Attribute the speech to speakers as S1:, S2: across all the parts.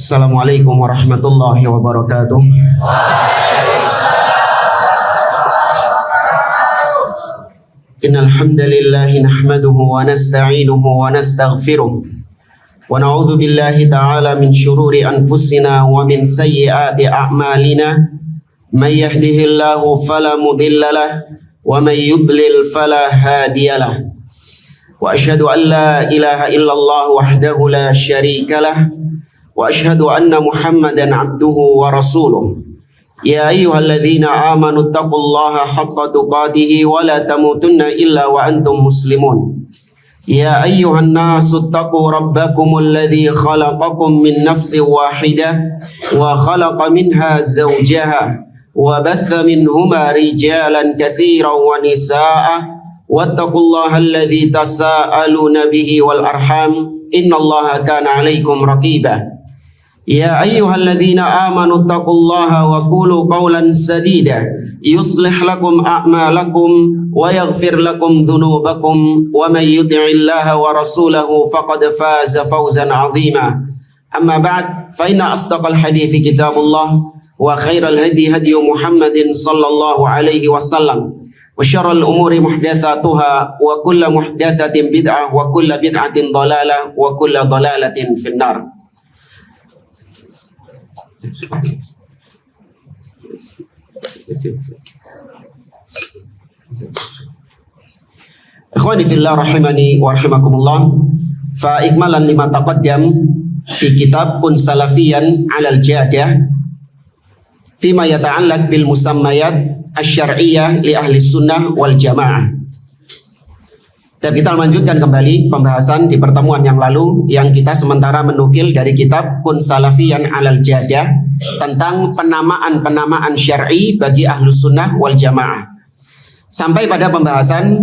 S1: Assalamualaikum warahmatullahi wabarakatuh. Innal hamdalillah nahmaduhu wa nasta'inuhu wa nastaghfiruh wa na'udzu billahi ta'ala min shururi anfusina wa min sayyiati a'malina. May yahdihillahu fala mudilla lahu wa may yudlil fala hadiya lahu. Wa asyhadu an la ilaha illallah wahdahu la syarika lahu wa asyhadu anna Muhammadan abduhu wa rasuluh. Ya ayyuhalladzina amanu taqullaha haqqa tuqatih wa la tamutunna illa wa antum muslimun. Ya ayyuhan nasu taqu rabbakumul ladzi khalaqakum min nafsin wahidah wa khalaqa minha zawjaha wa batha minhuma rijalan katsiran wa nisaa'a wattaqullaha alladzi tasaaluna bihi wal arham innallaha kana 'alaikum raqiba. Ya ayyuhalladzina amanu taqullaha wa qulu qawlan sadida yuslih lakum a'malakum wa yaghfir lakum dhunubakum wa may yuti'illaha wa rasulahu faqad faza fawzan 'azima. Amma ba'd, fa inna asdaqal hadithi kitabullah wa khairal hadi hadi Muhammadin sallallahu alaihi wasallam wa syarrul umuri muhdatsatuha wa kullu muhdatsatin bid'ah wa kullu bid'atin dhalalah wa kullu dhalalatin finnar. Ikhwani fillah rahimani wa rahimakumullah. Fa ikmalan lima taqaddam fi kitab kun salafiyan 'alal jadah fima yata'allaq bil musammayat asy-syar'iyyah li ahli sunnah wal jamaah. Dan kita lanjutkan kembali pembahasan di pertemuan yang lalu yang kita sementara menukil dari kitab Kun Salafiyan 'alal Jadah tentang penamaan-penamaan syar'i bagi ahlus sunnah wal jamaah. Sampai pada pembahasan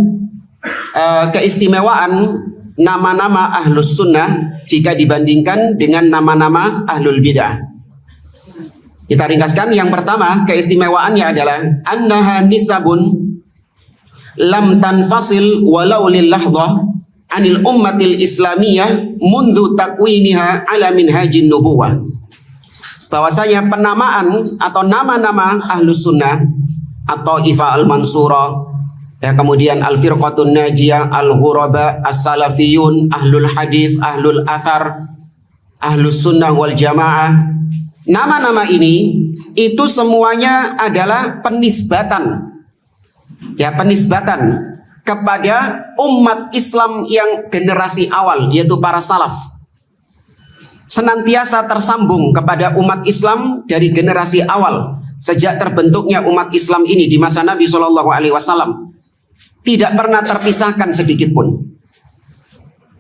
S1: keistimewaan nama-nama ahlus sunnah jika dibandingkan dengan nama-nama ahlul bidah. Kita ringkaskan, yang pertama keistimewaannya adalah annaha nisabun lam tanfasil walau lil lahdah anil ummatil islamiyah mundu takwiniha ala minhajin nubuwah. Bahwasanya penamaan atau nama-nama ahlus sunnah atau Ifa al-Mansurah, ya, kemudian al-firqatun najiyah, al-ghuraba, as-salafiyun, ahlul hadis, ahlul athar, ahlus sunnah wal jamaah, nama-nama ini itu semuanya adalah penisbatan, ya, penisbatan kepada umat Islam yang generasi awal, yaitu para salaf. Senantiasa tersambung kepada umat Islam dari generasi awal sejak terbentuknya umat Islam ini di masa Nabi SAW. Tidak pernah terpisahkan sedikit pun.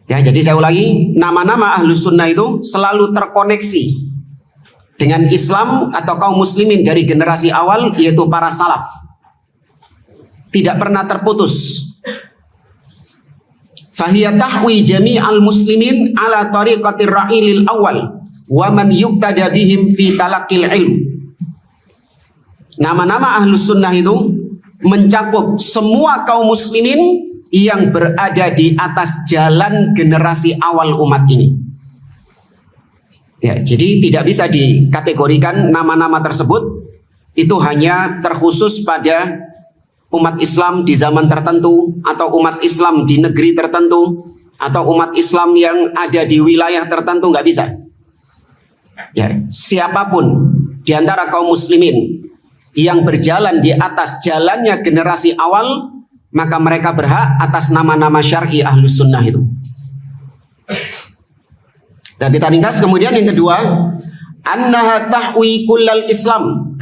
S1: Ya, jadi saya ulangi, nama-nama ahlus sunnah itu selalu terkoneksi dengan Islam atau kaum muslimin dari generasi awal, yaitu para salaf. Tidak pernah terputus. Fahiya tahwi jami'al muslimin ala tariqatir ra'ilil awal wa man yuqtada bihim fi talaqil ilm. Nama-nama ahlus sunnah itu mencakup semua kaum muslimin yang berada di atas jalan generasi awal umat ini. Ya, jadi tidak bisa dikategorikan nama-nama tersebut itu hanya terkhusus pada umat Islam di zaman tertentu, atau umat Islam di negeri tertentu, atau umat Islam yang ada di wilayah tertentu, nggak bisa. Ya, siapapun di antara kaum muslimin yang berjalan di atas jalannya generasi awal, maka mereka berhak atas nama-nama syar'i ahlus sunnah itu. Dan kita ringkas kemudian yang kedua, annaha tahwi kullal Islam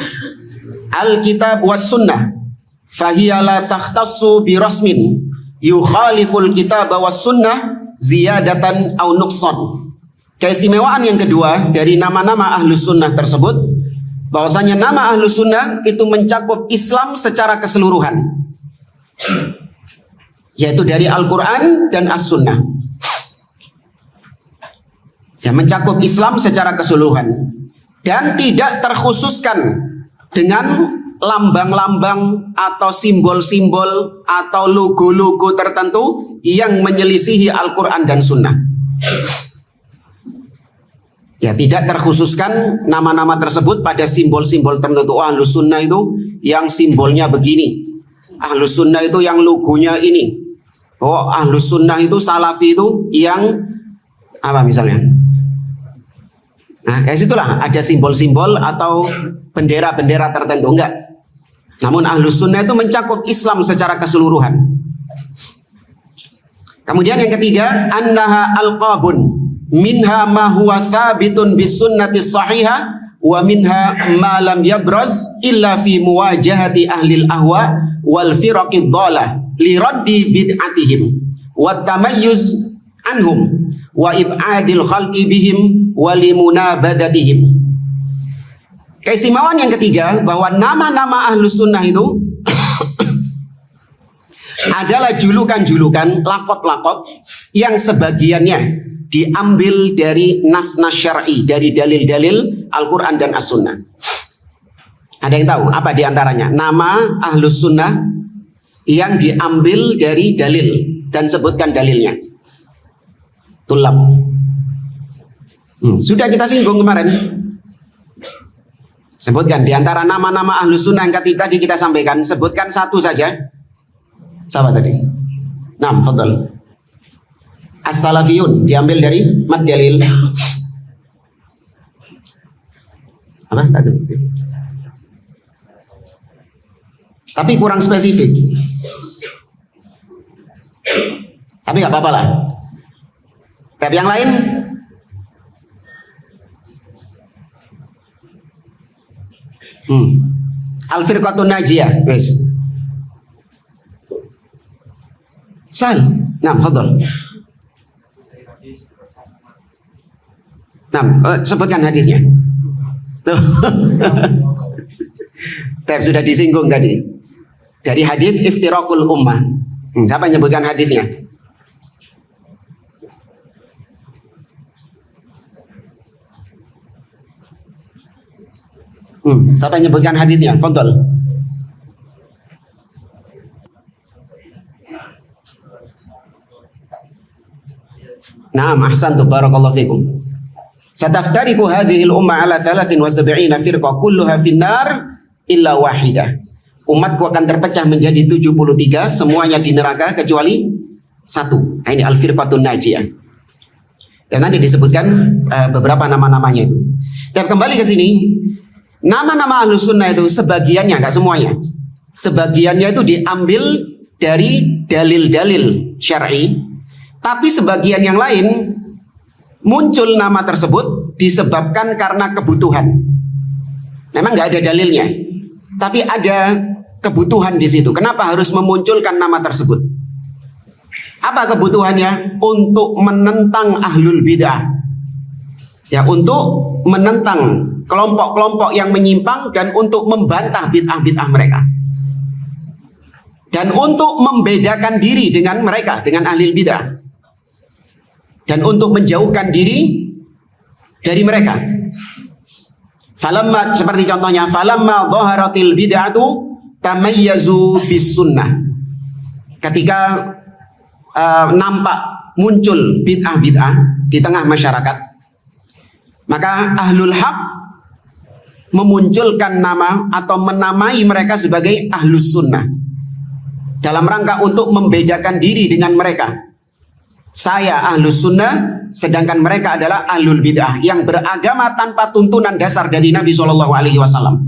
S1: al-kitab was sunnah fahiya la takhtassu bi rasmin yukhaliful kitab was sunnah ziyadatan au nuqsan. Keistimewaan yang kedua dari nama-nama ahlus sunnah tersebut, bahwasanya nama ahlus sunnah itu mencakup Islam secara keseluruhan, yaitu dari Al-Quran dan As-Sunnah. Ya, mencakup Islam secara keseluruhan dan tidak terkhususkan dengan lambang-lambang atau simbol-simbol atau logo-logo tertentu yang menyelisihi Al-Quran dan Sunnah. Ya, tidak terkhususkan nama-nama tersebut pada simbol-simbol tertentu. Ahlus sunnah itu yang simbolnya begini. Ahlus sunnah itu yang logonya ini. Oh, ahlus sunnah itu salafi itu yang apa misalnya? Nah, kayak situlah ada simbol-simbol atau bendera-bendera tertentu. Enggak. Namun ahlus sunnah itu mencakup Islam secara keseluruhan. Kemudian yang ketiga, annaha alqabun. Minha ma huwa thabitun bis sunnati sahihah wa minha ma lam yabraz illa fi muwajahati ahlil ahwa wal firaqid dhalah li raddi bid'atihim wa tamayyuz anhum wa ib'adil khalqi bihim wa limunabadatihim. Keistimewaan yang ketiga, bahwa nama-nama ahlus sunnah itu adalah julukan-julukan, lakop-lakop yang sebagiannya diambil dari nas-nas syar'i, dari dalil-dalil Al-Quran dan As-Sunnah. Ada yang tahu apa diantaranya? Nama ahlus sunnah yang diambil dari dalil dan sebutkan dalilnya. Tulab. Sudah kita singgung kemarin. Sebutkan diantara nama-nama ahlus sunnah yang tadi kita sampaikan, sebutkan satu saja. Siapa tadi? Naam, fadhal. As-salafiyun diambil dari mad dalil. Apa? Tapi kurang spesifik. Tapi nggak apa-apa lah. Tapi yang lain? Al-firqatun najiyah. Wes. Sal. Nah, fadhal. Nah, sebutkan hadisnya. Tapi sudah disinggung tadi. Dari hadis iftiraqul ummah. Siapa yang menyebutkan hadisnya? Siapa yang menyebutkan hadisnya? Fadhal. Naam, ahsantum, barakallahu fikum. Sataftariqu hadhihi al-umma ala 73 firqah kulluha finnar illa wahidah. Umatku akan terpecah menjadi 73, semuanya di neraka kecuali satu. Nah, ini al-firqatun najiyah. Dan nanti disebutkan beberapa nama-namanya itu. Dan kembali ke sini, nama-nama ahlus sunnah itu sebagiannya, enggak semuanya. Sebagiannya itu diambil dari dalil-dalil syar'i, tapi sebagian yang lain muncul nama tersebut disebabkan karena kebutuhan. Memang nggak ada dalilnya, tapi ada kebutuhan di situ. Kenapa harus memunculkan nama tersebut? Apa kebutuhannya? Untuk menentang ahlul bid'ah. Ya, untuk menentang kelompok-kelompok yang menyimpang dan untuk membantah bid'ah-bid'ah mereka. Dan untuk membedakan diri dengan mereka, dengan ahlul bid'ah. Dan untuk menjauhkan diri dari mereka. Falamma, seperti contohnya, falamma dhaharatil bid'atu tamayyazu bis sunnah. Ketika nampak muncul bid'ah-bid'ah di tengah masyarakat, maka ahlul haq memunculkan nama atau menamai mereka sebagai ahlus sunnah dalam rangka untuk membedakan diri dengan mereka. Saya ahlus sunnah, sedangkan mereka adalah ahlul bid'ah yang beragama tanpa tuntunan dasar dari Nabi SAW.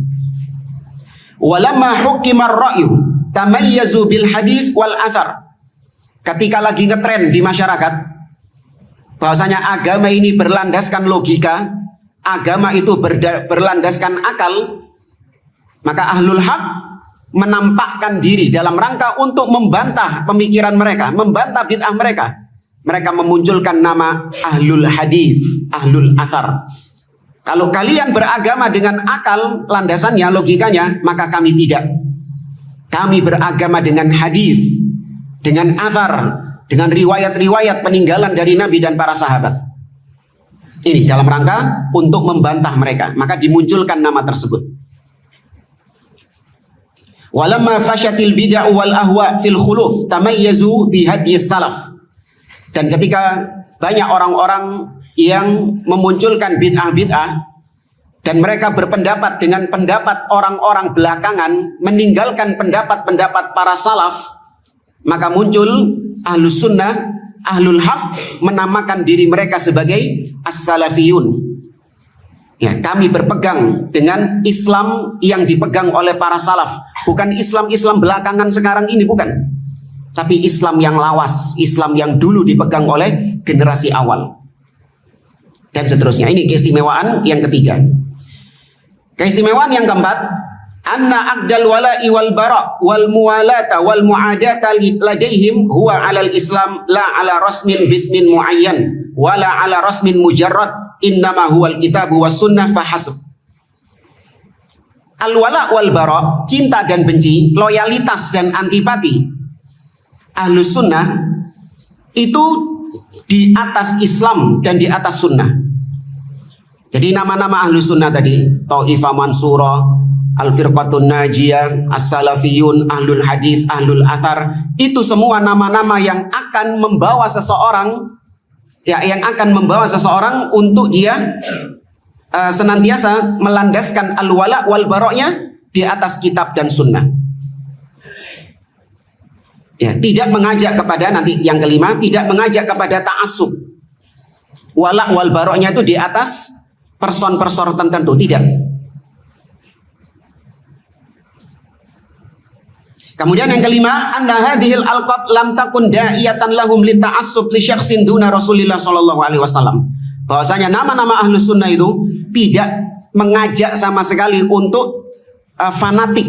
S1: Walamma hukimar ra'yu tamayyazu bil hadis wal athar. Ketika lagi ngetren di masyarakat bahwasanya agama ini berlandaskan logika, agama itu berlandaskan akal, maka ahlul haq menampakkan diri dalam rangka untuk membantah pemikiran mereka, membantah bid'ah mereka. Mereka memunculkan nama ahlul hadis, ahlul athar. Kalau kalian beragama dengan akal, landasannya, logikanya, maka kami tidak. Kami beragama dengan hadis, dengan athar, dengan riwayat-riwayat peninggalan dari Nabi dan para sahabat. Ini dalam rangka untuk membantah mereka, maka dimunculkan nama tersebut. Walamma fashatil bid'ah wal ahwa fil khuluf tamayyazu bi hadis salaf. Dan ketika banyak orang-orang yang memunculkan bid'ah-bid'ah dan mereka berpendapat dengan pendapat orang-orang belakangan, meninggalkan pendapat-pendapat para salaf, maka muncul ahlus sunnah, ahlul haq menamakan diri mereka sebagai as-salafiyun. Ya, kami berpegang dengan Islam yang dipegang oleh para salaf, bukan Islam belakangan sekarang ini, bukan. Tapi Islam yang lawas, Islam yang dulu dipegang oleh generasi awal. Dan seterusnya. Ini keistimewaan yang ketiga. Keistimewaan yang keempat, anna aqdal wala'i wal bara' wal muwalata wal mu'adata ladaihim huwa 'alal Islam la 'ala rasmin bismin muayyan wala 'ala rasmin mujarrad, innama huwal kitabu was sunnah fahasb. Al wala' wal bara', cinta dan benci, loyalitas dan antipati Ahlus sunnah itu di atas Islam dan di atas sunnah. Jadi nama-nama Ahlus sunnah tadi, Taifah Mansurah, Al-Firqatun Najiyah, As-Salafiyun, Ahlul Hadis, Ahlul Athar, itu semua nama-nama yang akan membawa seseorang, ya, yang akan membawa seseorang untuk dia senantiasa melandaskan al-wala wal baroknya di atas kitab dan sunnah. Ya, tidak mengajak kepada, nanti yang kelima, tidak mengajak kepada ta'assub. Wala wal baroknya itu di atas person-person tertentu, tidak. Kemudian yang kelima, anna hadhil alqab lam takun da'iyatan lahum li ta'assub li syakhsin duna Rasulillah sallallahu alaihi wasallam. Bahwasanya nama-nama Ahlus sunnah itu tidak mengajak sama sekali untuk fanatik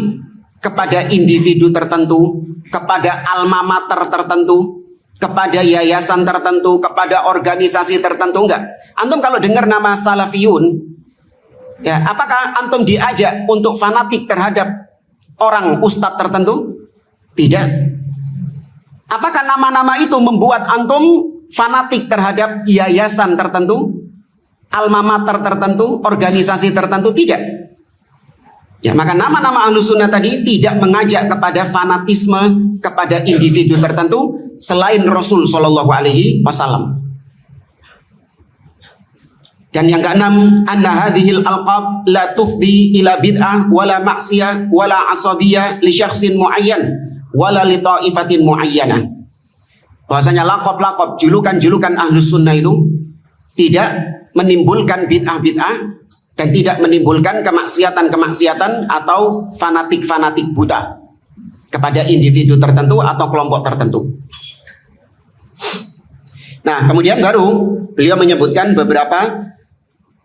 S1: kepada individu tertentu, kepada alma mater tertentu, kepada yayasan tertentu, kepada organisasi tertentu, enggak. Antum kalau dengar nama salafiyun, ya, apakah antum diajak untuk fanatik terhadap orang ustadz tertentu? Tidak. Apakah nama-nama itu membuat antum fanatik terhadap yayasan tertentu, alma mater tertentu, organisasi tertentu? Tidak. Ya, maka nama-nama Ahlus sunnah tadi tidak mengajak kepada fanatisme kepada individu tertentu selain Rasul Shallallahu Alaihi Wasallam. Dan yang keenam, anna hadhil alqab la tufdi ila bid'ah wala maksiyah wala asabiyah li syakhsin muayyan wala li ta'ifatin muayyanah. Bahwasanya laqab-laqab, julukan-julukan Ahlus sunnah itu tidak menimbulkan bid'ah-bid'ah dan tidak menimbulkan kemaksiatan-kemaksiatan atau fanatik-fanatik buta kepada individu tertentu atau kelompok tertentu. Nah, kemudian baru beliau menyebutkan beberapa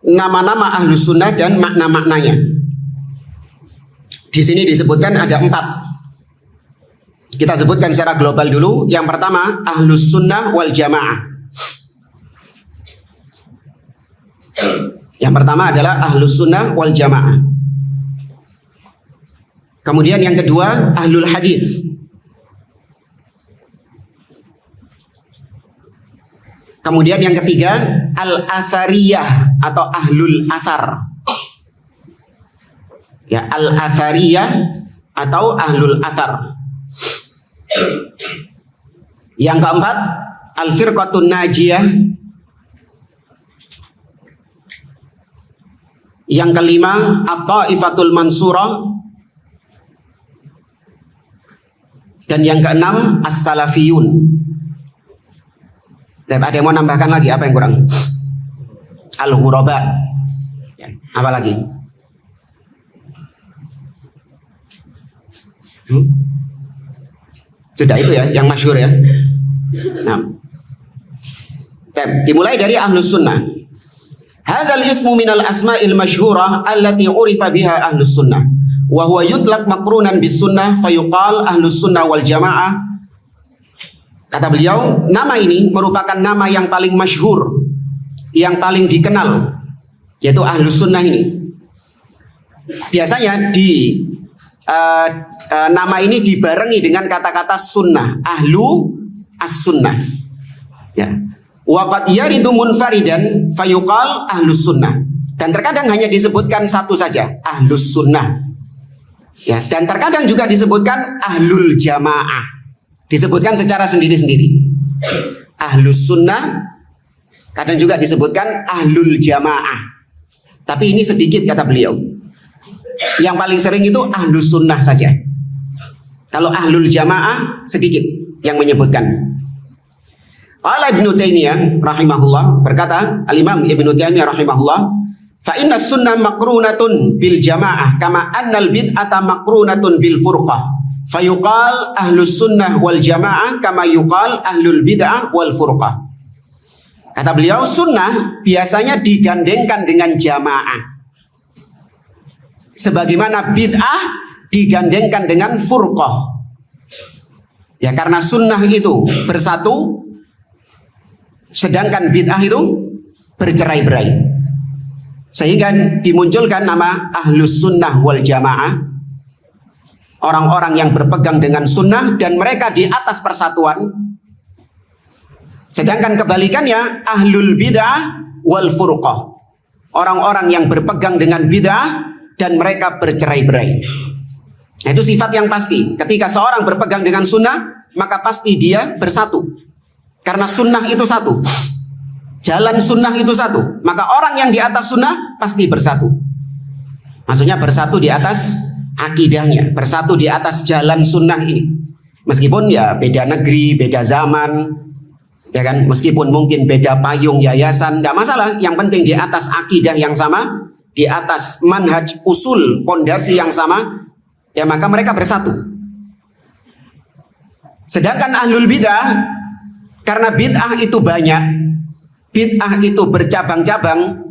S1: nama-nama Ahlus sunnah dan makna-maknanya. Di sini disebutkan ada 4. Kita sebutkan secara global dulu. Yang pertama, Ahlus sunnah wal jamaah. Yang pertama adalah Ahlus sunnah wal jamaah. Kemudian yang kedua, Ahlul hadis. Kemudian yang ketiga, Al-Athariyah atau Ahlul Athar. Ya, Al-Athariyah atau Ahlul Athar. Yang keempat, Al-Firqatun Najiyah. Yang kelima, At-Taifatul Mansurah. Dan yang keenam, As-Salafiyun. Dan ada yang mau nambahkan lagi? Apa yang kurang? Al-Ghuraba. Apa lagi? Sudah itu ya, yang masyhur ya. Nah, dimulai dari Ahlus sunnah. Hadzal ismu minal asma'il masyhurah allati urifa biha Ahlus sunnah wa huwa yutlaq maqrunan bis sunnah fayuqal Ahlus sunnah wal jamaah. Kata beliau, nama ini merupakan nama yang paling masyhur, yang paling dikenal, yaitu Ahlus sunnah ini. Biasanya di nama ini dibarengi dengan kata-kata sunnah, ahlu as-sunnah. Ya. Wa qad yaridu munfaridan fayuqal ahlus sunnah. Dan terkadang hanya disebutkan satu saja, ahlus sunnah. Ya, dan terkadang juga disebutkan ahlul jamaah. Disebutkan secara sendiri-sendiri. Ahlus sunnah Kadang juga disebutkan ahlul jamaah. Tapi ini sedikit kata beliau. Yang paling sering itu ahlus sunnah saja. Kalau ahlul jamaah sedikit yang menyebutkan. Qala Ibnu Taimiyah rahimahullah, berkata Al-Imam Ibnu Taimiyah rahimahullah, fa inna sunnah makrunatun bil jamaah kama annal bid'ata makrunatun bil furqah. Fayuqal ahlus sunnah wal jamaah kama yuqal ahlul bid'ah wal furqah. Kata beliau, sunnah biasanya digandengkan dengan jamaah, sebagaimana bid'ah digandengkan dengan furqah. Ya, karena sunnah itu bersatu, sedangkan bid'ah itu bercerai-berai, sehingga dimunculkan nama ahlus sunnah wal jamaah, orang-orang yang berpegang dengan sunnah dan mereka di atas persatuan. Sedangkan kebalikannya ahlul bid'ah wal furqah, orang-orang yang berpegang dengan bid'ah dan mereka bercerai-berai. Nah, itu sifat yang pasti. Ketika seorang berpegang dengan sunnah, maka pasti dia bersatu. Karena sunnah itu satu, jalan sunnah itu satu, maka orang yang di atas sunnah pasti bersatu. Maksudnya bersatu di atas akidahnya, bersatu di atas jalan sunnah ini. Meskipun ya beda negeri, beda zaman, ya kan, meskipun mungkin beda payung yayasan, nggak masalah. Yang penting di atas akidah yang sama, di atas manhaj usul pondasi yang sama, ya maka mereka bersatu. Sedangkan ahlul bid'ah, karena bid'ah itu banyak, bid'ah itu bercabang-cabang,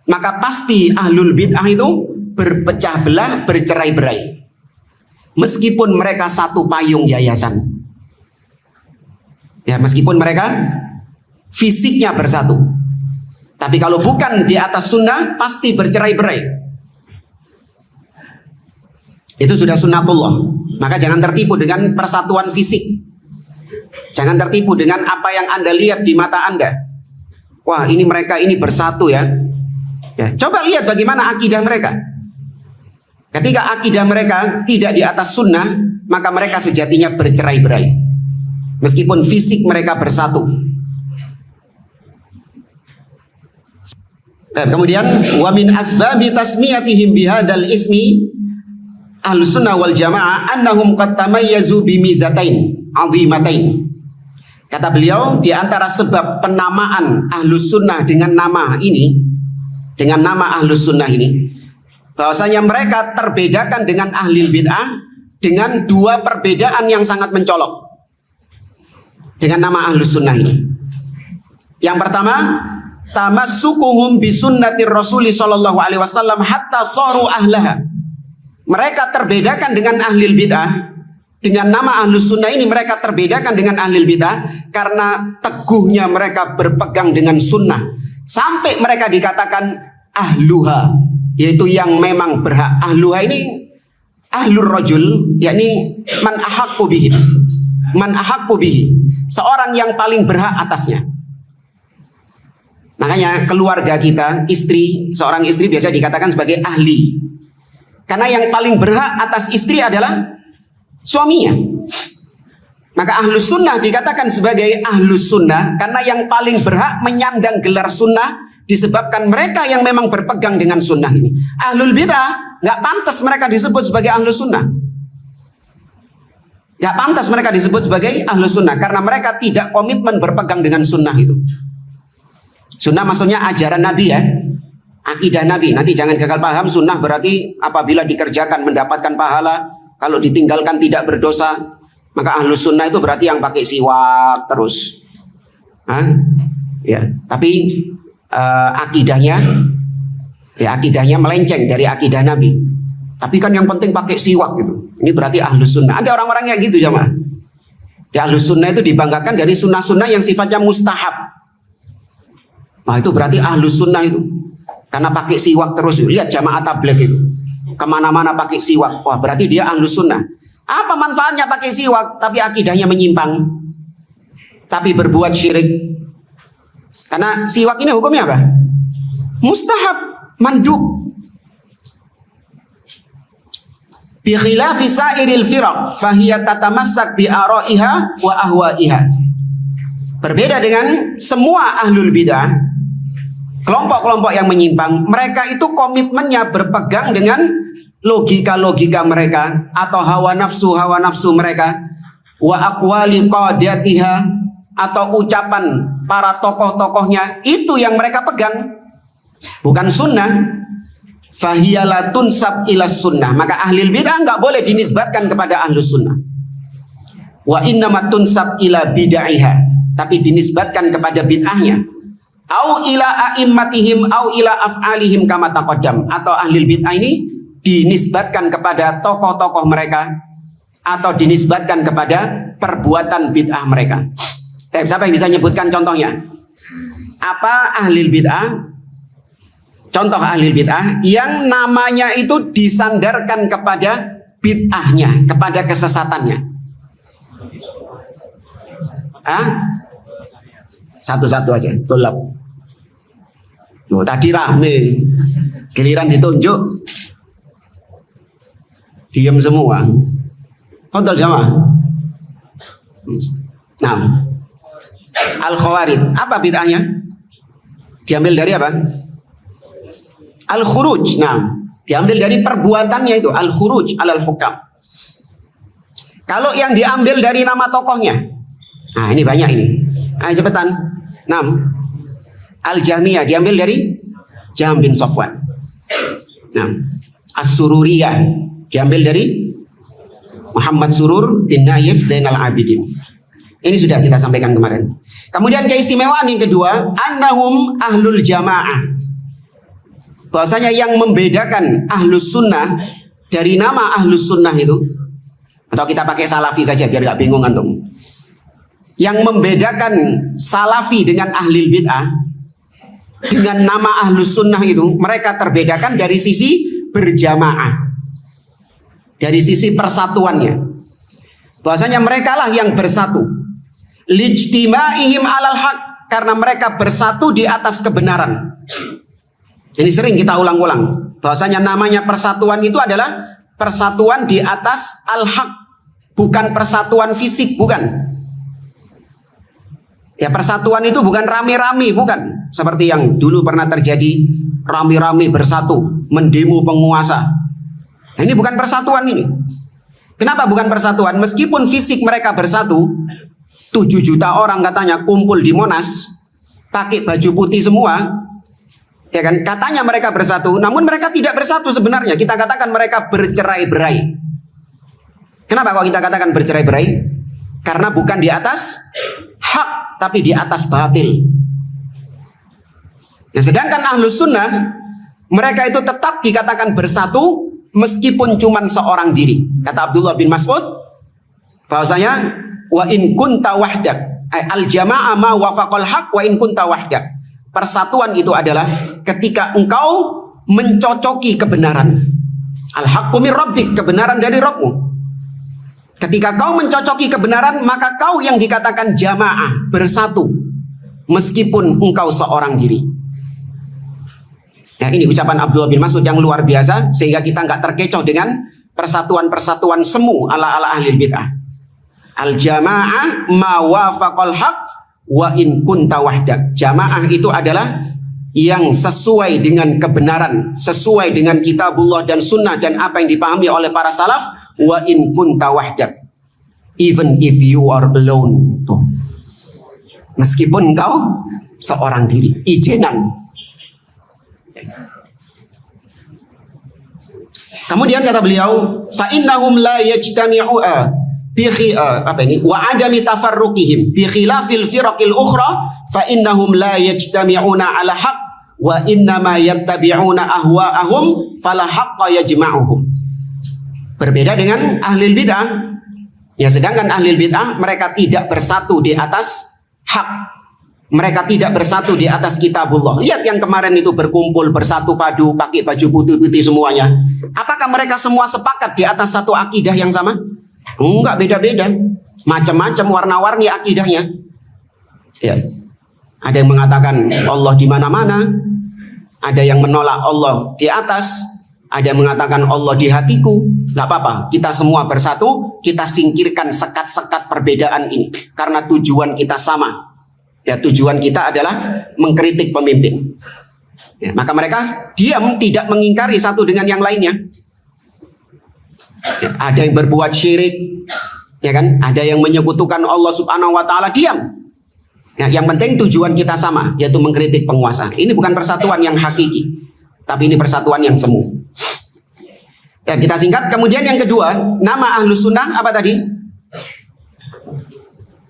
S1: maka pasti ahlul bid'ah itu berpecah belah, bercerai-berai, meskipun mereka satu payung yayasan. Ya, meskipun mereka fisiknya bersatu, tapi kalau bukan di atas sunnah pasti bercerai-berai. Itu sudah sunnatullah. Maka jangan tertipu dengan persatuan fisik. Jangan tertipu dengan apa yang Anda lihat di mata Anda. Wah, ini mereka ini bersatu ya. Ya, coba lihat bagaimana akidah mereka. Ketika akidah mereka tidak di atas sunnah, maka mereka sejatinya bercerai-berai, meskipun fisik mereka bersatu. Kemudian wa min asbabi tasmiyatihim bihadzal ismi ahlus sunnah wal jamaah annahum qad tamayyazu bimizatain azimatain. Kata beliau, di antara sebab penamaan ahlus sunnah dengan nama ini, dengan nama ahlus sunnah ini, bahwasanya mereka terbedakan dengan ahli bid'ah dengan dua perbedaan yang sangat mencolok dengan nama ahlus sunnah ini. Yang pertama, tamassukuhum bisunnatir rasuli sallallahu alaihi wasallam hatta saru ahlaha. Mereka terbedakan dengan ahli bid'ah. Dengan nama ahlus sunnah ini mereka terbedakan dengan ahli bid'ah karena teguhnya mereka berpegang dengan sunnah, sampai mereka dikatakan ahluha, yaitu yang memang berhak. Ahluha ini ahlur rajul, yakni man ahaqqu bihi. Man ahaqqu bihi, seorang yang paling berhak atasnya. Makanya keluarga kita, istri, seorang istri biasa dikatakan sebagai ahli, karena yang paling berhak atas istri adalah suaminya. Maka ahlus sunnah dikatakan sebagai ahlus sunnah karena yang paling berhak menyandang gelar sunnah, disebabkan mereka yang memang berpegang dengan sunnah ini. Ahlul bid'ah nggak pantas mereka disebut sebagai ahlus sunnah. Nggak pantas mereka disebut sebagai ahlus sunnah karena mereka tidak komitmen berpegang dengan sunnah itu. Sunnah maksudnya ajaran Nabi ya, akidah Nabi. Nanti jangan gagal paham, sunnah berarti apabila dikerjakan mendapatkan pahala, kalau ditinggalkan tidak berdosa. Maka ahlus sunnah itu berarti yang pakai siwak terus. Ya, tapi akidahnya melenceng dari akidah Nabi. Tapi kan yang penting pakai siwak gitu. Ini berarti ahlus sunnah. Ada orang-orang yang gitu jamaah. Di ahlus sunnah itu dibanggakan dari sunnah-sunnah yang sifatnya mustahab. Nah itu berarti ahlus sunnah itu, karena pakai siwak terus. Lihat jamaah tabligh itu, kemana-mana pakai siwak. Wah berarti dia ahlus sunnah. Apa manfaatnya pakai siwak tapi akidahnya menyimpang, tapi berbuat syirik? Karena siwak ini hukumnya apa? Mustahab, mandub. Bi khilafi sairil firaq fahiya tatamassak bi ara'iha wa ahwa'iha. Berbeda dengan semua ahlul bidah, kelompok-kelompok yang menyimpang, mereka itu komitmennya berpegang dengan logika-logika mereka atau hawa nafsu mereka, wa aqwali qadatiha, atau ucapan para tokoh-tokohnya, itu yang mereka pegang, bukan sunnah. Fahiyalatun sab ila sunnah, maka ahli bid'ah nggak boleh dinisbatkan kepada ahlus sunnah. Wa innamatun sab ila bid'aiha, tapi dinisbatkan kepada bid'ahnya. Au ila a'immatihim au ila af'alihim kama taqaddam, atau ahli bid'ah ini dinisbatkan kepada tokoh-tokoh mereka atau dinisbatkan kepada perbuatan bid'ah mereka. Siapa yang bisa nyebutkan contohnya? Apa ahli bid'ah? Contoh ahli bid'ah yang namanya itu disandarkan kepada bid'ahnya, kepada kesesatannya. Satu-satu aja, tulap. Tadi rame, giliran ditunjuk, diam semua. Kontrol sama. Nah, Al-Khawarij, apa bid'ahnya? Diambil dari apa? Al-Khuruj. Nah, diambil dari perbuatannya itu, Al-Khuruj alal hukam. Kalau yang diambil dari nama tokohnya, nah ini banyak ini. Ayo cepetan. 6. Al-Jahmiyah diambil dari Jahm bin Safwan. Nah, As-Sururiyah diambil dari Muhammad Surur bin Naif Zainal Abidin. Ini sudah kita sampaikan kemarin. Kemudian keistimewaan yang kedua, annahum ahlul jamaah. Bahwasanya yang membedakan ahlus sunnah dari nama ahlus sunnah itu, atau kita pakai salafi saja biar gak bingung antum. Yang membedakan salafi dengan ahlul bid'ah dengan nama ahlus sunnah itu, mereka terbedakan dari sisi berjamaah, dari sisi persatuannya. Bahwasanya mereka lah yang bersatu, lijtimaihim alal haq, karena mereka bersatu di atas kebenaran. Ini sering kita ulang-ulang, bahwasanya namanya persatuan itu adalah persatuan di atas al-haq, bukan persatuan fisik, bukan. Ya, persatuan itu bukan rame-rame, bukan. Seperti yang dulu pernah terjadi, rame-rame bersatu mendemo penguasa. Nah, ini bukan persatuan ini. Kenapa bukan persatuan? Meskipun fisik mereka bersatu, 7 juta orang katanya kumpul di Monas, pakai baju putih semua. Ya kan, katanya mereka bersatu, namun mereka tidak bersatu sebenarnya. Kita katakan mereka bercerai-berai. Kenapa kok kita katakan bercerai-berai? Karena bukan di atas hak, tapi di atas batil. Nah, sedangkan ahlus sunnah, mereka itu tetap dikatakan bersatu meskipun cuma seorang diri. Kata Abdullah bin Mas'ud, bahwasanya wa in kunta wahdak, al jama'a ma wafaqal haq wa in kunta wahdak. Persatuan itu adalah ketika engkau mencocoki kebenaran. Al-haqqu min rabbik, kebenaran dari Rabbmu. Ketika kau mencocoki kebenaran, maka kau yang dikatakan jamaah, bersatu, meskipun engkau seorang diri. Ya, ini ucapan Abdullah bin Mas'ud yang luar biasa, sehingga kita nggak terkecoh dengan persatuan-persatuan semu ala-ala ahli bid'ah. Al-jamaah ma wafaqal haq wa in kunta wahdak. Jamaah itu adalah yang sesuai dengan kebenaran, sesuai dengan kitabullah dan sunnah dan apa yang dipahami oleh para salaf. Wa in kunta wahdak, even if you are alone. Tuh. Meskipun engkau seorang diri, ijenan. Kemudian kata beliau, fa innahum la yajtami'u wa adami tafarruqihim bi khilafil firaqil ukhra fa innahum la yajtami'una ala haqq wa innama yattabi'una ahwa'ahum fala haqqa yajma'uhum. Berbeda dengan ahli bid'ah. Ya, sedangkan ahli bid'ah mereka tidak bersatu di atas hak. Mereka tidak bersatu di atas kitabullah. Lihat yang kemarin itu berkumpul bersatu padu pakai baju putih-putih semuanya. Apakah mereka semua sepakat di atas satu akidah yang sama? Enggak, beda-beda. Macam-macam warna-warni akidahnya. Ya. Ada yang mengatakan Allah di mana-mana. Ada yang menolak Allah di atas. Ada yang mengatakan Allah di hatiku. Enggak apa-apa. Kita semua bersatu. Kita singkirkan sekat-sekat perbedaan ini. Karena tujuan kita sama. Ya, tujuan kita adalah mengkritik pemimpin. Ya, maka mereka diam, tidak mengingkari satu dengan yang lainnya. Ya, ada yang berbuat syirik, ya kan? Ada yang menyekutukan Allah Subhanahu wa taala, diam. Ya, yang penting tujuan kita sama, yaitu mengkritik penguasa. Ini bukan persatuan yang hakiki, tapi ini persatuan yang semu. Ya, kita singkat. Kemudian yang kedua, nama Ahlus Sunnah apa tadi?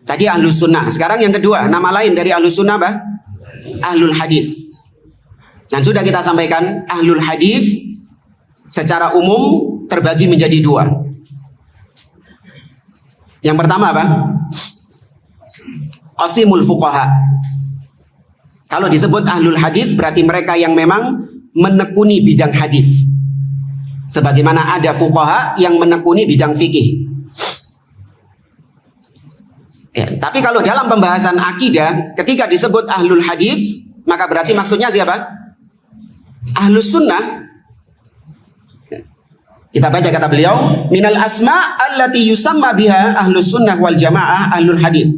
S1: Tadi Ahlus Sunnah. Sekarang yang kedua, nama lain dari Ahlus Sunnah apa? Ahlul Hadis. Dan sudah kita sampaikan, Ahlul Hadis secara umum terbagi menjadi dua. Yang pertama apa? Qasimul Fuqaha. Kalau disebut Ahlul Hadis berarti mereka yang memang menekuni bidang hadis. Sebagaimana ada fuqaha yang menekuni bidang fikih. Ya, tapi kalau dalam pembahasan akidah, ketika disebut Ahlul Hadis, maka berarti maksudnya siapa? Ahlus Sunnah. Kita baca kata beliau, minal asma allati yusamma biha Ahlus Sunnah wal Jamaah Ahlul Hadis.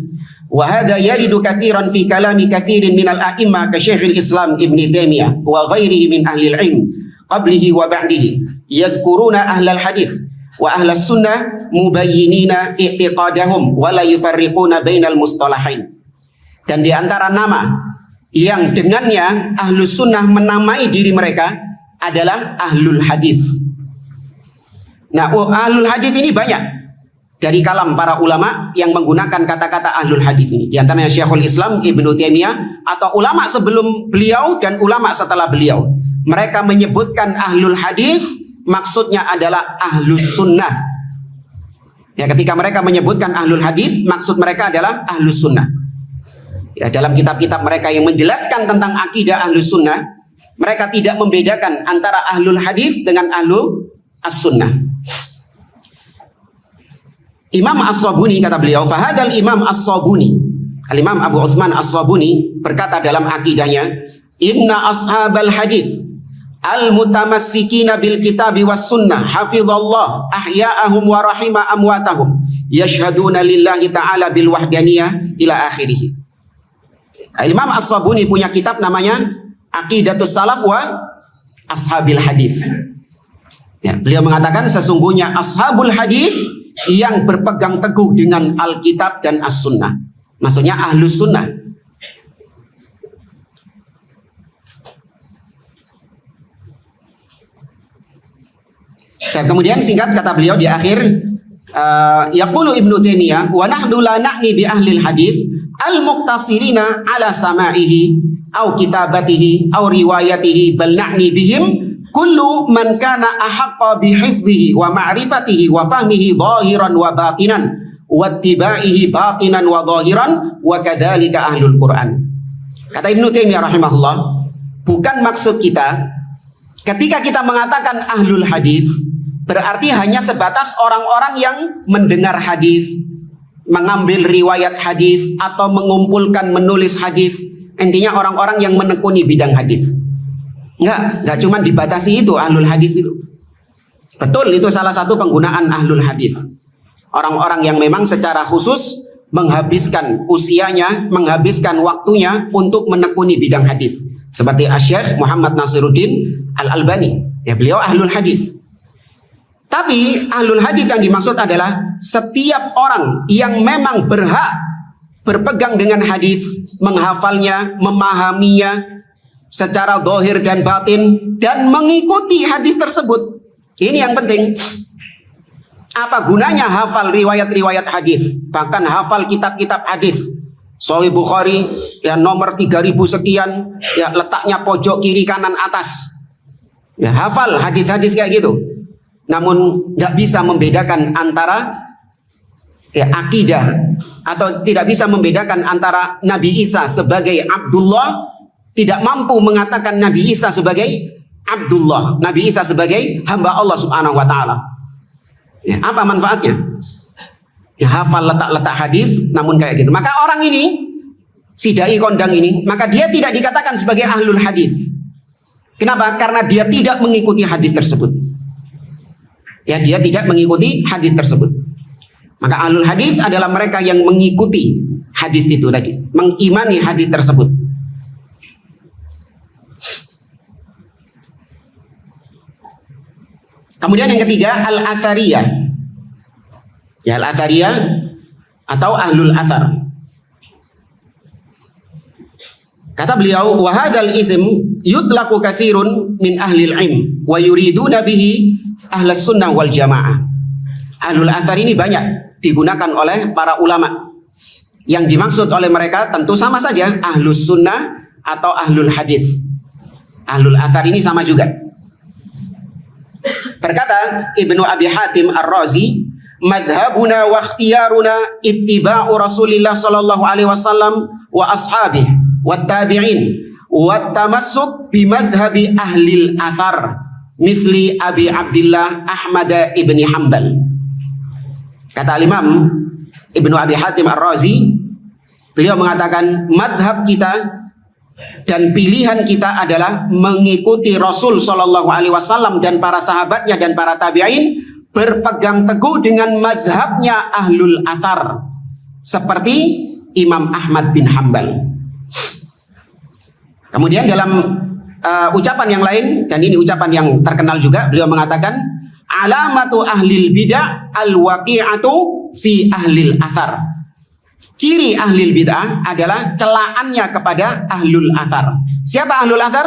S1: Wa hadha yaridu katsiran fi kalami katsirin minal a'imma ka Syekhul Islam Ibn Taimiyah wa ghairihi min ahli al-'ilm qablihi wa ba'dihi yadhkuruna ahlal hadis wa ahlas sunnah mubayyinina i'tiqadahum wa la yufarriquna bainal mustalahain. Dan di antara nama yang dengannya Ahlus Sunnah menamai diri mereka adalah Ahlul Hadis. Nah, Ahlul Hadis ini banyak dari kalam para ulama yang menggunakan kata-kata Ahlul Hadis ini. Di antaranya Syekhul Islam Ibn Taimiyah atau ulama sebelum beliau dan ulama setelah beliau. Mereka menyebutkan Ahlul Hadis maksudnya adalah Ahlus Sunnah. Ya, ketika mereka menyebutkan Ahlul Hadis maksud mereka adalah Ahlus Sunnah. Ya, dalam kitab-kitab mereka yang menjelaskan tentang akidah Ahlus Sunnah, mereka tidak membedakan antara Ahlul Hadis dengan Ahlus Sunnah. Imam As-Sabuni kata beliau, fahadal Imam As-Sabuni, Al-Imam Abu Utsman As-Sabuni berkata dalam akidahnya, inna ashabal hadis al-mutamassikina bil kitabi was sunnah hafizallah ahya'ahum wa rahima amwatahum yashhaduna lillahi ta'ala bil wahdaniyah ila akhirih. Imam As-Sabuni punya kitab namanya Aqidatus Salaf wa Ashabil Hadis. Ya, beliau mengatakan sesungguhnya ashabul hadis yang berpegang teguh dengan Alkitab dan As-Sunnah. Maksudnya Ahlus Sunnah. Dan kemudian singkat kata beliau di akhir, yaqulu Ibnu Taimiyah wa nahnu la na'ni bi ahlil hadis al-muqtasirina ala sama'ihi aw kitabatihi aw riwayatihi bal na'ni bihim kullu man kana ahaqqa bi hifdhihi wa ma'rifatihi wa fahmihi zahiran wa batinan wa ittibaihi batinan wa zahiran wa kadzalika ahlul Quran. Kata Ibnu Taimiyah rahimahullah, bukan maksud kita ketika kita mengatakan ahlul hadis berarti hanya sebatas orang-orang yang mendengar hadis, mengambil riwayat hadis atau mengumpulkan menulis hadis. Intinya orang-orang yang menekuni bidang hadis. Enggak cuma dibatasi itu ahlul hadis itu. Betul, itu salah satu penggunaan ahlul hadis. Orang-orang yang memang secara khusus menghabiskan usianya, menghabiskan waktunya untuk menekuni bidang hadis. Seperti Asy-Syaikh Muhammad Nasiruddin Al-Albani. Ya, beliau ahlul hadis. Tapi ahlul hadis yang dimaksud adalah setiap orang yang memang berhak berpegang dengan hadis, menghafalnya, memahaminya secara zahir dan batin dan mengikuti hadis tersebut. Ini yang penting. Apa gunanya hafal riwayat-riwayat hadis, bahkan hafal kitab-kitab hadis? Sahih Bukhari ya nomor 3000 sekian, ya letaknya pojok kiri kanan atas. Ya, hafal hadis-hadis kayak gitu. Namun nggak bisa membedakan antara ya, akidah atau tidak bisa membedakan antara Nabi Isa sebagai Abdullah, tidak mampu mengatakan Nabi Isa sebagai Abdullah, Nabi Isa sebagai hamba Allah Subhanahu wa taala. Ya, apa manfaatnya? Ya, hafal letak-letak hadis namun kayak gitu. Maka orang ini, si dai kondang ini, maka dia tidak dikatakan sebagai ahlul hadis. Kenapa? Karena dia tidak mengikuti hadis tersebut. Ya, dia tidak mengikuti hadis tersebut. Maka ahlul hadis adalah mereka yang mengikuti hadis itu tadi, mengimani hadis tersebut. Kemudian yang ketiga, al-athariyah. Ya, al-athariyah atau ahlul athar. Kata beliau, wa hadzal ism yutlaqu katsirun min ahlil ilm wa yuriduna bihi ahlus sunnah wal jamaah. Ahlul athar ini banyak digunakan oleh para ulama. Yang dimaksud oleh mereka tentu sama saja, ahlus sunnah atau ahlul hadis. Ahlul athar ini sama juga. Berkata Ibnu Abi Hatim Ar-Razi, madhabuna wa ikhtiyaruna ittiba'u Rasulillah sallallahu alaihi wasallam wa ashabihi wa tabi'in wa tamassuk bi madhhabi ahlil athar misli Abi Abdullah Ahmad ibni Hanbal. Kata Imam Ibnu Abi Hatim Ar-Razi, beliau mengatakan madhab kita dan pilihan kita adalah mengikuti Rasul Shallallahu Alaihi Wasallam dan para sahabatnya dan para tabi'in, berpegang teguh dengan madhabnya ahlul athar seperti Imam Ahmad bin Hanbal. Kemudian dalam ucapan yang lain, dan ini ucapan yang terkenal juga, beliau mengatakan alamatu ahlil bid'ah al-waqi'atu fi ahlil athar. Ciri ahlul bid'ah adalah celaannya kepada ahlul athar. Siapa ahlul athar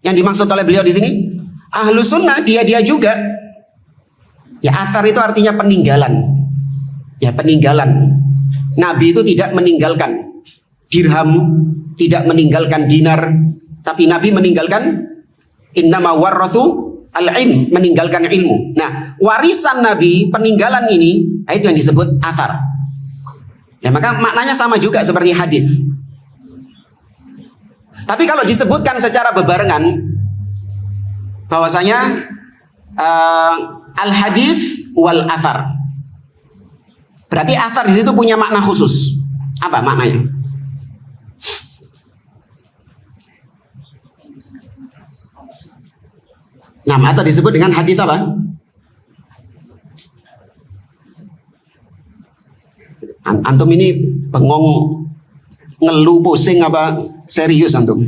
S1: yang dimaksud oleh beliau di sini? Ahlu sunnah, dia juga. Ya, athar itu artinya peninggalan. Ya, peninggalan. Nabi itu tidak meninggalkan dirham, tidak meninggalkan dinar, tapi Nabi meninggalkan innama warrathu al-ilm, meninggalkan ilmu. Nah, warisan Nabi, peninggalan ini, itu yang disebut athar. Ya, maka maknanya sama juga seperti hadis. Tapi kalau disebutkan secara bebarengan, bahwasanya al-hadis wal athar, berarti athar di situ punya makna khusus. Apa maknanya? Nah, atau disebut dengan hadis apa? Antum ini bengong, ngeluh, pusing apa serius antum?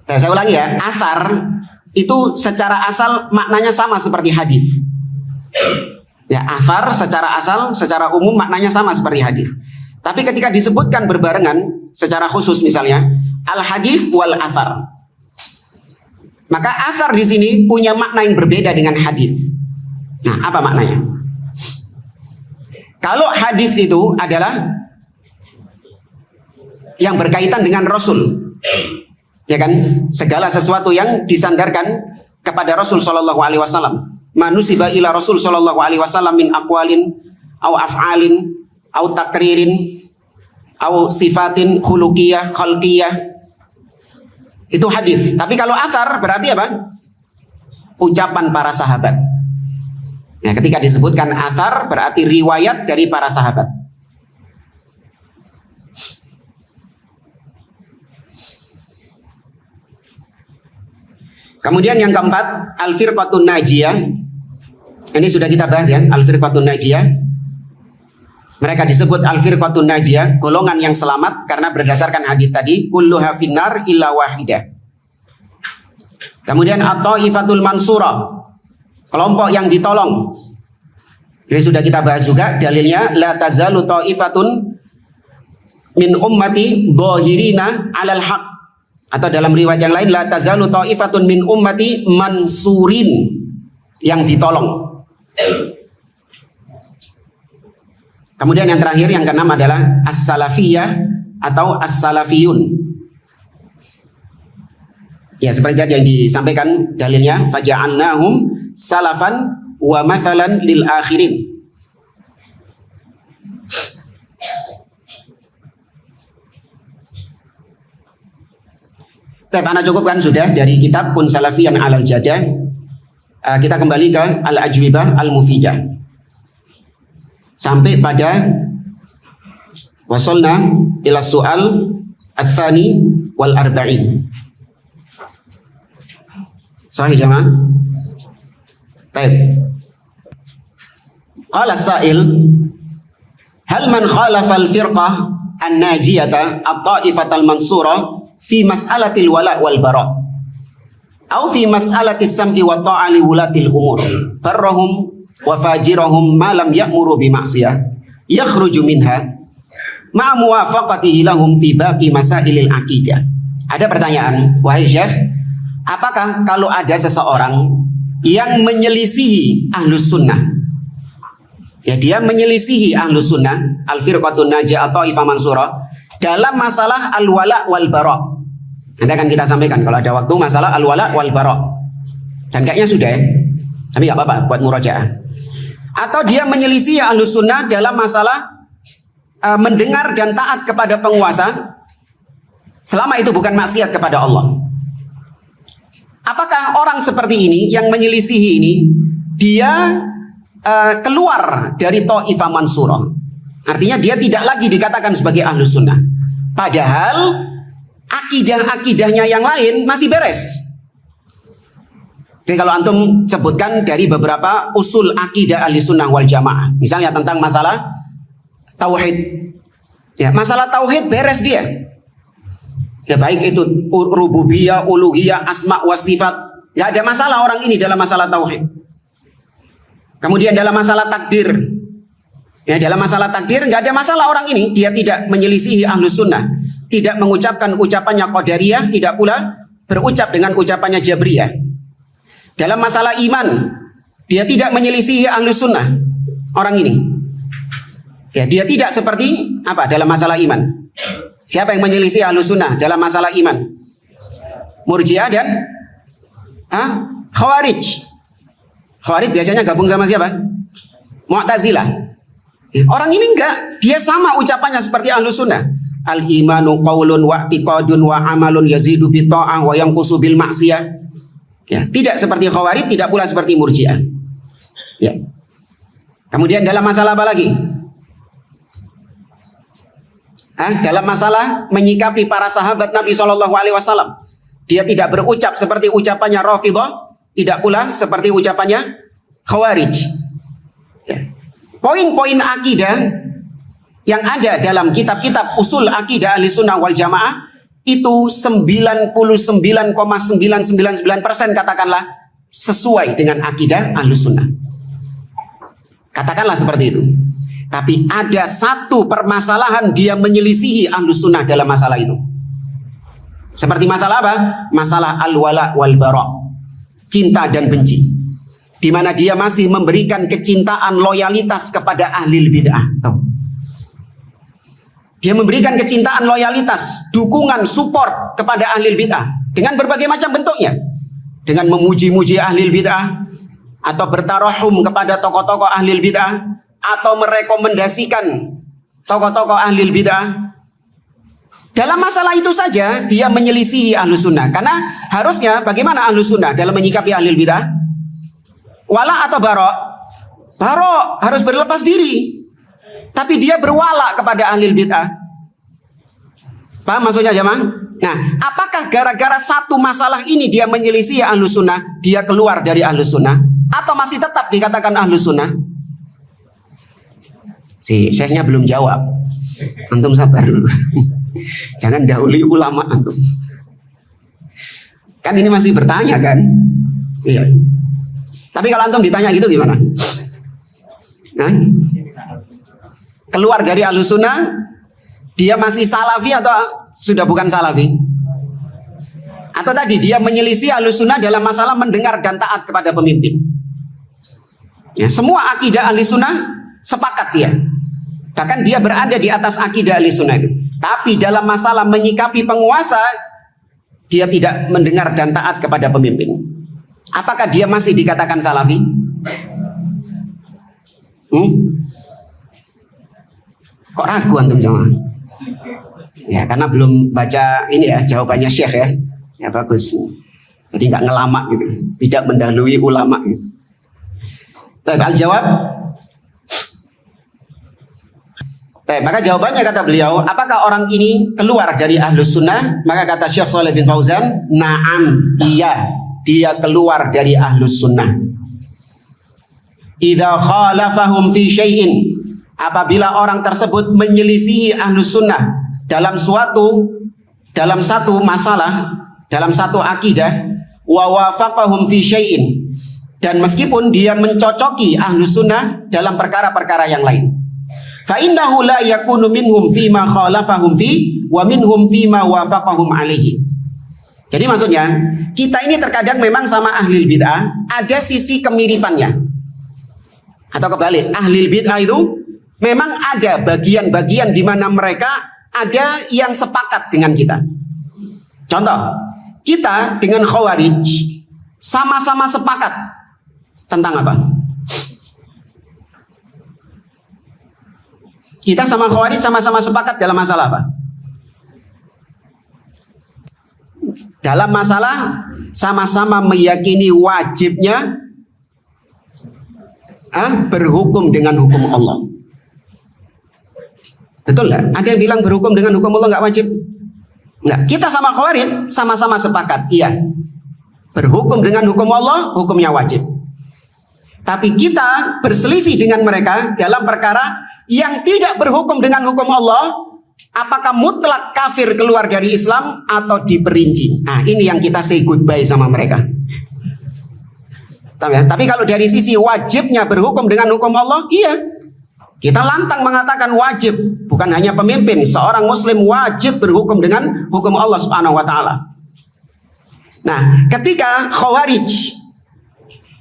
S1: Nah, saya ulangi ya, athar itu secara asal maknanya sama seperti hadis. Ya, athar secara asal, secara umum maknanya sama seperti hadis. Tapi ketika disebutkan berbarengan, secara khusus misalnya al hadis wal athar, maka athar di sini punya makna yang berbeda dengan hadis. Nah, apa maknanya? Kalau hadis itu adalah yang berkaitan dengan Rasul, ya kan, segala sesuatu yang disandarkan kepada Rasul Shallallahu Alaihi Wasallam, manusiba ila Rasul Shallallahu Alaihi Wasallam min aqwalin, au af'alin, au takririn, au sifatin khuluqiyah, khalqiyah, itu hadis. Tapi kalau athar berarti apa? Ucapan para sahabat. Nah, ketika disebutkan athar berarti riwayat dari para sahabat. Kemudian yang keempat, al-firqatun najiyah. Ini sudah kita bahas ya, al-firqatun najiyah. Mereka disebut al-firqatun najiyah, golongan yang selamat, karena berdasarkan hadis tadi, kulluha finnar illa wahidah. Kemudian at-taifatul mansurah, kelompok yang ditolong. Ini sudah kita bahas juga dalilnya, la tazalu taifatun min ummati dhahirina 'alal haq, atau dalam riwayat yang lain la tazalu taifatun min ummati mansurin, yang ditolong. Kemudian yang terakhir, yang keenam adalah as-salafiyah atau as-salafiyun. Ya, seperti tadi yang disampaikan dalilnya, faja'alnahum salafan wa mathalan lil akhirin. Ana cukupkan sudah dari kitab Kun Salafiyan alal Jadah. Kita kembali ke al-ajwibah al-mufidah sampai pada wasolna ila su'al ats-tsani wal arba'in. Sahih jamaah? Baik. Qala as-sa'il, hal man khalafa al-firqah an-najiyata at-ta'ifata al-mansura fi mas'alatil wala' wal bara' aw fi mas'alatis sam'i wa ta'a li wulatil umur barrahum wa fajirahum ma lam ya'muru bi ma'siyah yakhruju minha ma muwafaqatihi lahum fi baqi masailil aqidah. Ada pertanyaan, wahai Syekh, apakah kalau ada seseorang yang menyelisihi ahlus sunnah, ya dia menyelisihi ahlus sunnah, al-firqatun najiyah atau ta'ifah mansurah dalam masalah al-wala wal bara'. Nanti akan kita sampaikan kalau ada waktu masalah al-wala wal bara'. Dan kayaknya sudah ya, tapi nggak apa-apa buat murajaah. Atau dia menyelisihi ahlus sunnah dalam masalah mendengar dan taat kepada penguasa selama itu bukan maksiat kepada Allah. Apakah orang seperti ini yang menyelisihi ini dia keluar dari ta'ifah mansurah? Artinya dia tidak lagi dikatakan sebagai ahlus sunnah, padahal akidah-akidahnya yang lain masih beres. Jadi kalau antum sebutkan dari beberapa usul akidah ahli sunnah wal jamaah, misalnya tentang masalah tauhid, ya masalah tauhid beres dia, ya baik itu rububiyah, uluhiyah, asma wa sifat, ya ada masalah orang ini dalam masalah tauhid. Kemudian dalam masalah takdir, ya dalam masalah takdir nggak ada masalah orang ini, dia tidak menyelisihi ahlus sunnah, tidak mengucapkan ucapannya qadariyah, tidak pula berucap dengan ucapannya jabriyah. Dalam masalah iman, dia tidak menyelisihi ahlus sunnah orang ini. Ya, dia tidak seperti apa dalam masalah iman. Siapa yang menyelisih ahlus sunnah dalam masalah iman? Murji'ah dan Khawarij. Khawarij biasanya gabung sama siapa? Mu'tazilah. Orang ini enggak, dia sama ucapannya seperti ahlus sunnah. Al-imanu qaulun wa i'tiqadun wa amalun yazidu bi ta'ah wa yanqusu bil ma'siyah. Ya, tidak seperti Khawarij, tidak pula seperti Murji'ah. Ya. Kemudian dalam masalah apa lagi? Dalam masalah menyikapi para sahabat Nabi SAW, dia tidak berucap seperti ucapannya Rafidhah, tidak pula seperti ucapannya Khawarij. Ya. Poin-poin akidah yang ada dalam kitab-kitab usul akidah ahli sunnah wal jamaah itu 99,999% katakanlah sesuai dengan akidah ahli sunnah. Katakanlah seperti itu. Tapi ada satu permasalahan dia menyelisihi ahlus sunnah dalam masalah itu. Seperti masalah apa? Masalah al-wala wal bara', cinta dan benci, di mana dia masih memberikan kecintaan loyalitas kepada ahli bid'ah. Dia memberikan kecintaan loyalitas, dukungan, support kepada ahli bid'ah dengan berbagai macam bentuknya, dengan memuji-muji ahli bid'ah atau bertarahum kepada tokoh-tokoh ahli bid'ah, atau merekomendasikan tokoh-tokoh ahli bid'ah. Dalam masalah itu saja dia menyelisihi ahlus sunnah. Karena harusnya bagaimana ahlus sunnah dalam menyikapi ahli bid'ah? Wala atau bara'? Bara' harus berlepas diri. Tapi dia berwala kepada ahli bid'ah. Paham maksudnya jemaah? Nah, apakah gara-gara satu masalah ini dia menyelisihi ahlus sunnah, dia keluar dari ahlus sunnah, atau masih tetap dikatakan ahlus sunnah? Si syekhnya belum jawab. Antum sabar dulu. Jangan dahului ulama antum. Kan ini masih bertanya kan? Iya. Tapi kalau antum ditanya gitu gimana? Keluar dari ahlus sunnah, dia masih salafi atau sudah bukan salafi? Atau tadi dia menyelisih ahlus sunnah dalam masalah mendengar dan taat kepada pemimpin? Ya, semua akidah ahli sunnah sepakat dia. Bahkan dia berada di atas akidah ahli sunnah itu. Tapi dalam masalah menyikapi penguasa, dia tidak mendengar dan taat kepada pemimpin. Apakah dia masih dikatakan salafi? Kok ragu antum jemaah? Ya karena belum baca ini ya jawabannya Syekh ya. Ya bagus. Jadi nggak ngelama gitu, tidak mendahului ulama gitu. Tapi al-jawab. Baik, maka jawabannya kata beliau, apakah orang ini keluar dari ahlus sunnah? Maka kata Syekh Shalih bin Fauzan, na'am, iya, dia keluar dari ahlus sunnah. idza khalafahum fi syai'in, apabila orang tersebut menyelisihi ahlus sunnah dalam satu masalah, dalam satu akidah, wa wafaqahum fi syai'in, dan meskipun dia mencocoki ahlus sunnah dalam perkara-perkara yang lain, fa innahu la yakunu minhum fima khalafahum fi wa minhum fima wafaqahum alaihi. Jadi maksudnya, kita ini terkadang memang sama ahli bid'ah ada sisi kemiripannya. Atau kebalik, ahli bid'ah itu memang ada bagian-bagian di mana mereka ada yang sepakat dengan kita. Contoh, kita dengan Khawarij sama-sama sepakat tentang apa? Kita sama Khawarij sama-sama sepakat dalam masalah apa? Dalam masalah sama-sama meyakini wajibnya berhukum dengan hukum Allah. Betul nggak? Ada yang bilang berhukum dengan hukum Allah nggak wajib? Nggak. Kita sama Khawarij sama-sama sepakat, iya, berhukum dengan hukum Allah, hukumnya wajib. Tapi kita berselisih dengan mereka dalam perkara yang tidak berhukum dengan hukum Allah. Apakah mutlak kafir keluar dari Islam atau diperinci? Nah, ini yang kita say goodbye sama mereka. Tapi kalau dari sisi wajibnya berhukum dengan hukum Allah, iya, kita lantang mengatakan wajib. Bukan hanya pemimpin, seorang muslim wajib berhukum dengan hukum Allah Subhanahu wa taala. Nah, ketika Khawarij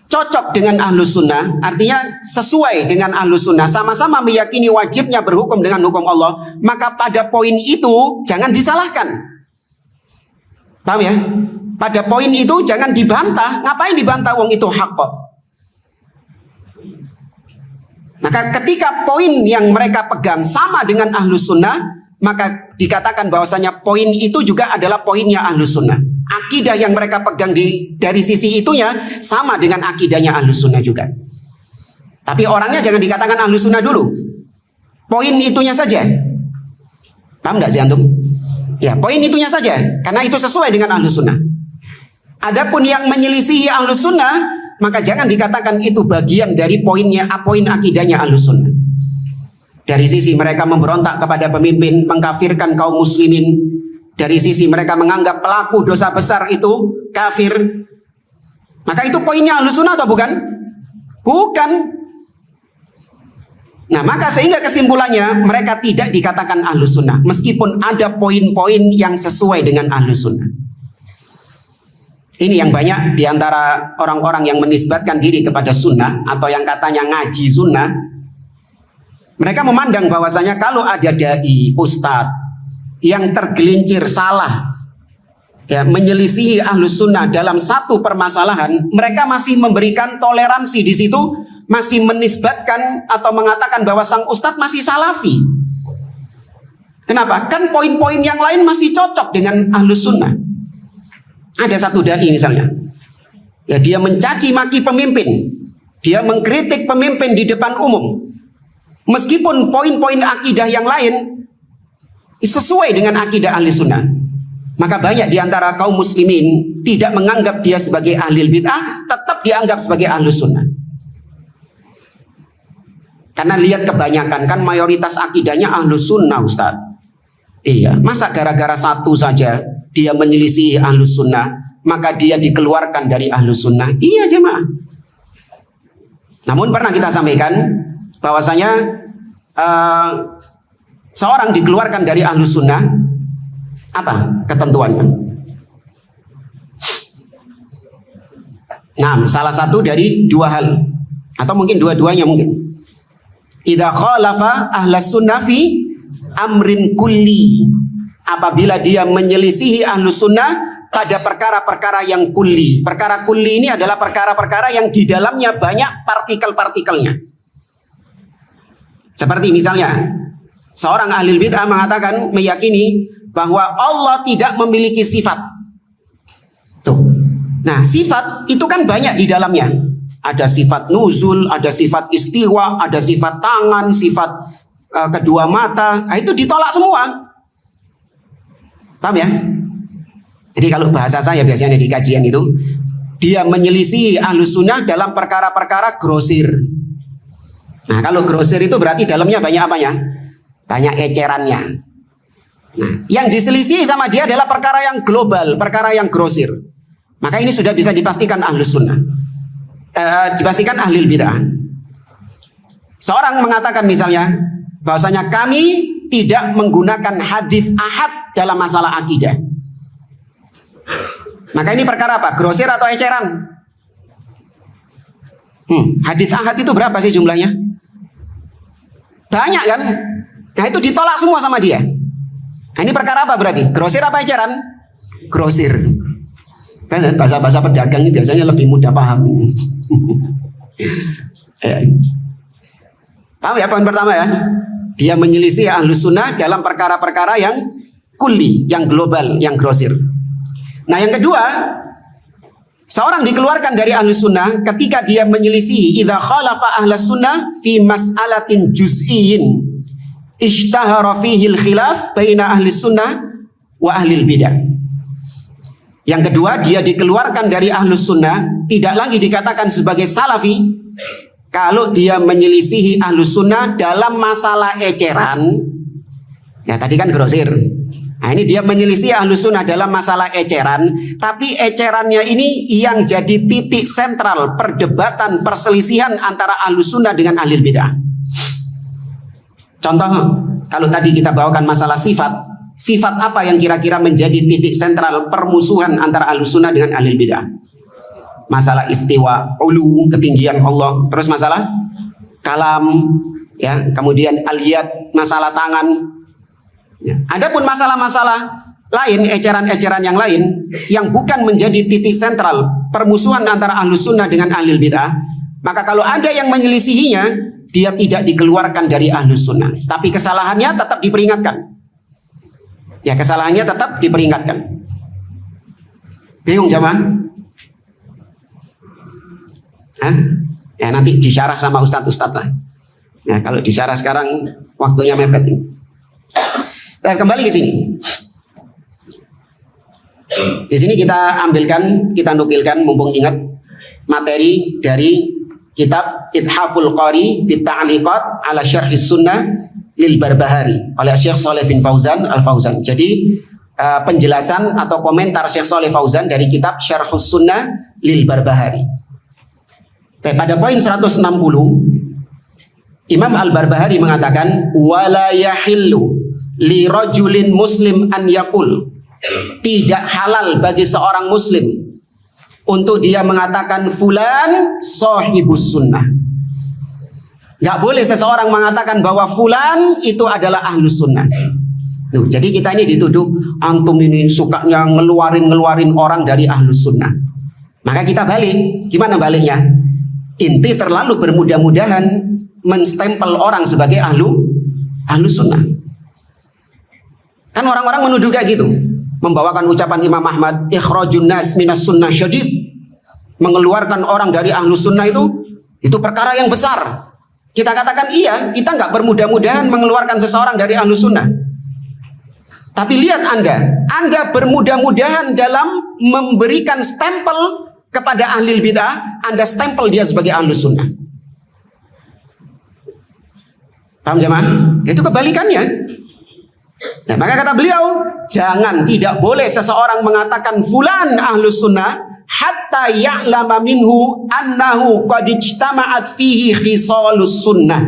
S1: cocok dengan ahlus sunnah, artinya sesuai dengan ahlus sunnah, sama-sama meyakini wajibnya berhukum dengan hukum Allah, maka pada poin itu jangan disalahkan. Paham ya? Pada poin itu jangan dibantah. Ngapain dibantah, wong itu hak kok. Maka ketika poin yang mereka pegang sama dengan ahlus sunnah, maka dikatakan bahwasanya poin itu juga adalah poinnya ahlus sunnah. Akidah yang mereka pegang dari sisi itunya sama dengan akidahnya ahlus sunnah juga. Tapi orangnya jangan dikatakan ahlus sunnah dulu, poin itunya saja. Paham nggak sih antum? Ya, poin itunya saja, karena itu sesuai dengan ahlus sunnah. Adapun yang menyelisihi ahlus sunnah, maka jangan dikatakan itu bagian dari poin akidahnya ahlus sunnah. Dari sisi mereka memberontak kepada pemimpin, mengkafirkan kaum muslimin. Dari sisi mereka menganggap pelaku dosa besar itu kafir. Maka itu poinnya ahlus sunnah atau bukan? Bukan. Nah, maka sehingga kesimpulannya mereka tidak dikatakan ahlus sunnah, meskipun ada poin-poin yang sesuai dengan ahlus sunnah. Ini yang banyak diantara orang-orang yang menisbatkan diri kepada sunnah atau yang katanya ngaji sunnah. Mereka memandang bahwasanya kalau ada dai, ustadz yang tergelincir salah, ya, menyelisihi ahlus sunnah dalam satu permasalahan, mereka masih memberikan toleransi di situ, masih menisbatkan atau mengatakan bahwa sang ustadz masih salafi. Kenapa? Kan poin-poin yang lain masih cocok dengan ahlus sunnah. Ada satu dai misalnya, ya, dia mencaci maki pemimpin, dia mengkritik pemimpin di depan umum. Meskipun poin-poin akidah yang lain sesuai dengan akidah ahli sunnah, maka banyak diantara kaum muslimin tidak menganggap dia sebagai ahli bid'ah, tetap dianggap sebagai ahli sunnah. Karena lihat kebanyakan kan mayoritas akidahnya ahli sunnah, Ustaz. Iya, masa gara-gara satu saja dia menyelisih ahli sunnah, maka dia dikeluarkan dari ahli sunnah? Iya jemaah. Namun pernah kita sampaikan bahwasanya seorang dikeluarkan dari ahlus sunnah, apa ketentuannya? Nah, salah satu dari dua hal, atau mungkin dua-duanya mungkin. Idza khalafa ahlus sunnah fi amrin kulli, apabila dia menyelisihi ahlus sunnah pada perkara-perkara yang kulli. Perkara kulli ini adalah perkara-perkara yang di dalamnya banyak partikel-partikelnya. Seperti misalnya, seorang ahli bid'ah mengatakan, meyakini bahwa Allah tidak memiliki sifat. Tuh. Nah, sifat itu kan banyak di dalamnya. Ada sifat nuzul, ada sifat istiwa, ada sifat tangan, sifat kedua mata. Nah, itu ditolak semua. Paham ya? Jadi kalau bahasa saya biasanya di kajian itu, dia menyelisihi ahlus sunnah dalam perkara-perkara grosir. Nah, kalau grosir itu berarti dalamnya banyak apanya? Banyak ecerannya. Nah, yang diselisih sama dia adalah perkara yang global, perkara yang grosir. Maka ini sudah bisa dipastikan ahlus sunnah, dipastikan ahlul bid'ah. Seorang mengatakan misalnya bahwasanya kami tidak menggunakan hadis ahad dalam masalah akidah. Maka ini perkara apa? Grosir atau eceran? Hadis ahad itu berapa sih jumlahnya? Banyak kan? Nah, itu ditolak semua sama dia. Nah, ini perkara apa berarti? Grosir apa eceran? Grosir. Kan bahasa-bahasa pedagang ini biasanya lebih mudah paham. Paham ya poin pertama ya? Dia menyelisih ahlus sunnah dalam perkara-perkara yang kulli, yang global, yang grosir. Nah, yang kedua, seorang dikeluarkan dari ahlus sunnah ketika dia menyelisih idza khalafa ahlus sunnah fi mas'alatin juz'iyyin ishtahara fihi al-khilaf baina ahli sunnah wa ahli bidah. Yang kedua, dia dikeluarkan dari ahlus sunnah, tidak lagi dikatakan sebagai salafi kalau dia menyelisihi ahlus sunnah dalam masalah eceran. Ya tadi kan grosir. Nah, ini dia menyelisih ahlus sunnah dalam masalah eceran, tapi ecerannya ini yang jadi titik sentral perdebatan perselisihan antara ahlus sunnah dengan ahli bidah. Contoh, kalau tadi kita bawakan masalah sifat apa yang kira-kira menjadi titik sentral permusuhan antara ahlus sunnah dengan ahli bidah? Masalah istiwa, ulu, ketinggian Allah, terus masalah kalam, ya, kemudian al-yad, masalah tangan. Ya. Adapun masalah-masalah lain, eceran-eceran yang lain yang bukan menjadi titik sentral permusuhan antara ahlus sunnah dengan ahli bid'ah, maka kalau ada yang menyelisihinya, dia tidak dikeluarkan dari ahlus sunnah, tapi kesalahannya tetap diperingatkan. Ya, kesalahannya tetap diperingatkan. Bingung jamaah? Ya nanti disyarah sama ustadz-ustadz lah. Ya, kalau disyarah sekarang waktunya mepet ini. Kita kembali ke sini. Di sini kita ambilkan, kita nukilkan mumpung ingat materi dari kitab Ithaful Qari bi Ta'liqat ala Syarhis Sunnah lil Barbahari oleh Syekh Shalih bin Fauzan Al-Fauzan. Jadi penjelasan atau komentar Syekh Shalih Fauzan dari kitab Syarhus Sunnah lil Barbahari. Pada poin 160 Imam Al-Barbahari mengatakan wala yahillu li rajulin muslim an yaqul, tidak halal bagi seorang muslim untuk dia mengatakan fulan sahibus sunnah. Gak boleh seseorang mengatakan bahwa fulan itu adalah ahlus sunnah. Jadi kita ini dituduh antum ini sukanya ngeluarin orang dari ahlus sunnah. Maka kita balik, gimana baliknya? Inti terlalu bermudah-mudahan menstempel orang sebagai ahlus sunnah. Kan orang-orang menuduh kayak gitu, membawakan ucapan Imam Ahmad, ikhrajun nas minas sunnah syadid, mengeluarkan orang dari ahlus sunnah itu perkara yang besar. Kita katakan iya, kita nggak bermudah-mudahan mengeluarkan seseorang dari ahlus sunnah. Tapi lihat Anda bermudah-mudahan dalam memberikan stempel kepada ahli bid'ah, Anda stempel dia sebagai ahlus sunnah. Paham jemaah? Itu kebalikannya. Nah, maka kata beliau, tidak boleh seseorang mengatakan fulan ahlus sunnah hatta ya'lama minhu annahu qad ijtama'at fihi khisalus sunnah,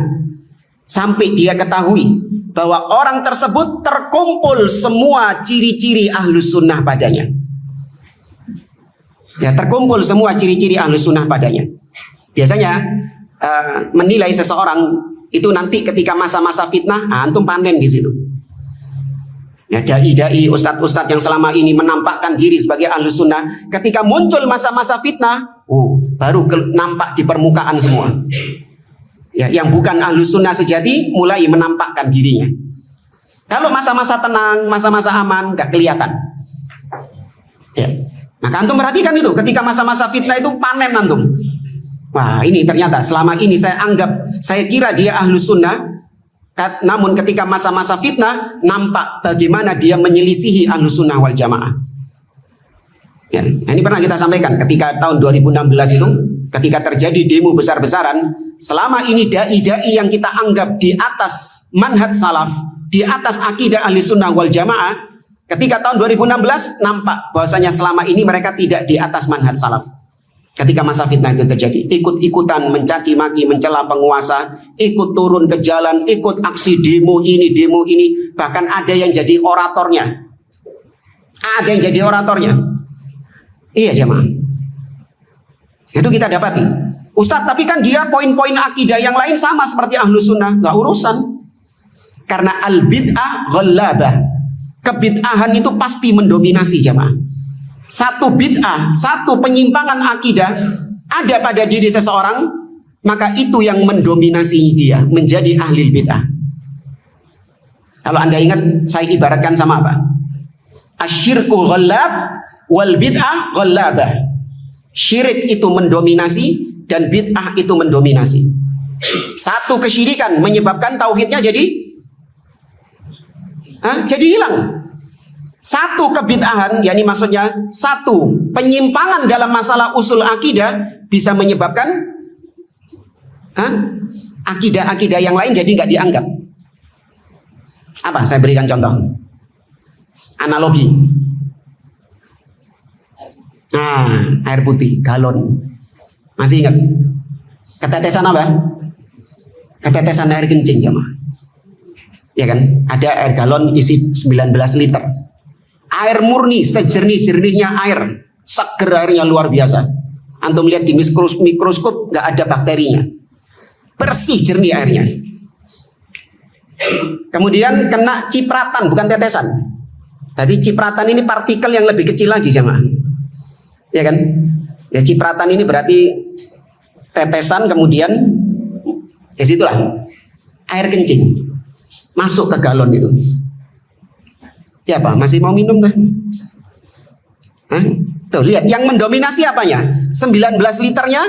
S1: sampai dia ketahui bahwa orang tersebut terkumpul semua ciri-ciri ahlus sunnah padanya. Ya, terkumpul semua ciri-ciri ahlus sunnah padanya. Biasanya menilai seseorang itu nanti ketika masa-masa fitnah, antum panen di situ. Ya, dai-dai, ustadz-ustadz yang selama ini menampakkan diri sebagai ahlus sunnah, ketika muncul masa-masa fitnah, baru nampak di permukaan semua. Ya, yang bukan ahlus sunnah sejati mulai menampakkan dirinya. Kalau masa-masa tenang, masa-masa aman, gak kelihatan. Ya. Maka antum perhatikan itu, ketika masa-masa fitnah itu panen antum. Wah, ini ternyata selama ini saya kira dia ahlus sunnah, namun ketika masa-masa fitnah nampak bagaimana dia menyelisihi ahlus sunnah wal jamaah. Ya, ini pernah kita sampaikan ketika tahun 2016 itu, ketika terjadi demo besar-besaran, selama ini dai-dai yang kita anggap di atas manhaj salaf, di atas akidah ahli sunnah wal jamaah, ketika tahun 2016 nampak bahwasanya selama ini mereka tidak di atas manhaj salaf. Ketika masa fitnah itu terjadi, ikut-ikutan mencaci maki, mencela penguasa, ikut turun ke jalan, ikut aksi demo ini, bahkan ada yang jadi oratornya. Ada yang jadi oratornya. Iya jemaah. Itu kita dapati. Ustadz, tapi kan dia poin-poin akidah yang lain sama seperti ahlus sunnah. Gak urusan. Karena al-bid'ah ghalabah. Kebid'ahan itu pasti mendominasi jemaah. Satu bid'ah, satu penyimpangan akidah ada pada diri seseorang, maka itu yang mendominasi dia menjadi ahli bid'ah. Kalau Anda ingat, saya ibaratkan sama apa? Asyirku ghalab wal bid'ah ghalabah. Syirik itu mendominasi dan bid'ah itu mendominasi. Satu kesyirikan menyebabkan tauhidnya jadi hilang. Satu kebid'ahan, yakni maksudnya satu penyimpangan dalam masalah usul akidah bisa menyebabkan akidah-akidah yang lain jadi nggak dianggap. Apa? Saya berikan contoh. Analogi. Air putih, galon. Masih ingat? Ketetesan apa? Ketetesan air kencing jemaah. Ya kan? Ada air galon isi 19 liter. Air murni, sejernih-jernihnya air. Seger airnya luar biasa. Antum lihat di mikroskop nggak ada bakterinya. Bersih jernih airnya. Kemudian kena cipratan, bukan tetesan. Jadi cipratan ini partikel yang lebih kecil lagi jemaah. Ya kan? Ya cipratan ini berarti tetesan, kemudian ya situlah air kencing masuk ke galon itu. Ya apa? Masih mau minum kan? Tuh lihat, yang mendominasi apanya? 19 liternya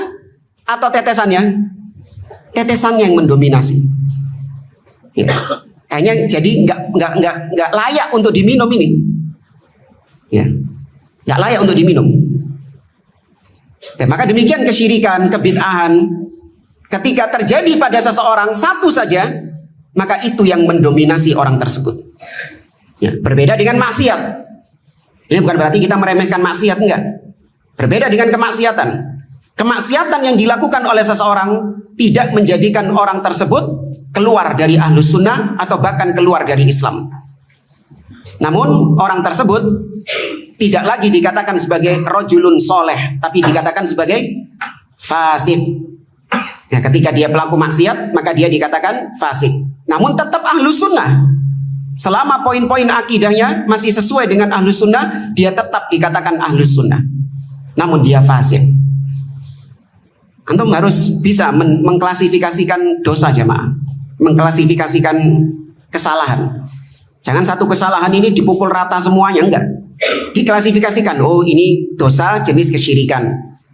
S1: atau tetesannya? Tetesannya yang mendominasi. Ya. Kayaknya jadi nggak layak untuk diminum ini. Ya, nggak layak untuk diminum. Maka demikian kesyirikan, kebid'ahan, ketika terjadi pada seseorang satu saja, maka itu yang mendominasi orang tersebut. Ya, berbeda dengan maksiat. Ini bukan berarti kita meremehkan maksiat, enggak. Berbeda dengan kemaksiatan. Kemaksiatan yang dilakukan oleh seseorang tidak menjadikan orang tersebut keluar dari ahlus sunnah atau bahkan keluar dari Islam. Namun orang tersebut tidak lagi dikatakan sebagai rojulun soleh, tapi dikatakan sebagai fasid. Ya, ketika dia pelaku maksiat, maka dia dikatakan fasid. Namun tetap ahlus sunnah. Selama poin-poin akidahnya masih sesuai dengan ahlus sunnah, dia tetap dikatakan ahlus sunnah. Namun dia fasid. Antum harus bisa mengklasifikasikan dosa jemaah, mengklasifikasikan kesalahan. Jangan satu kesalahan ini dipukul rata semuanya, enggak. Diklasifikasikan, oh ini dosa jenis kesyirikan,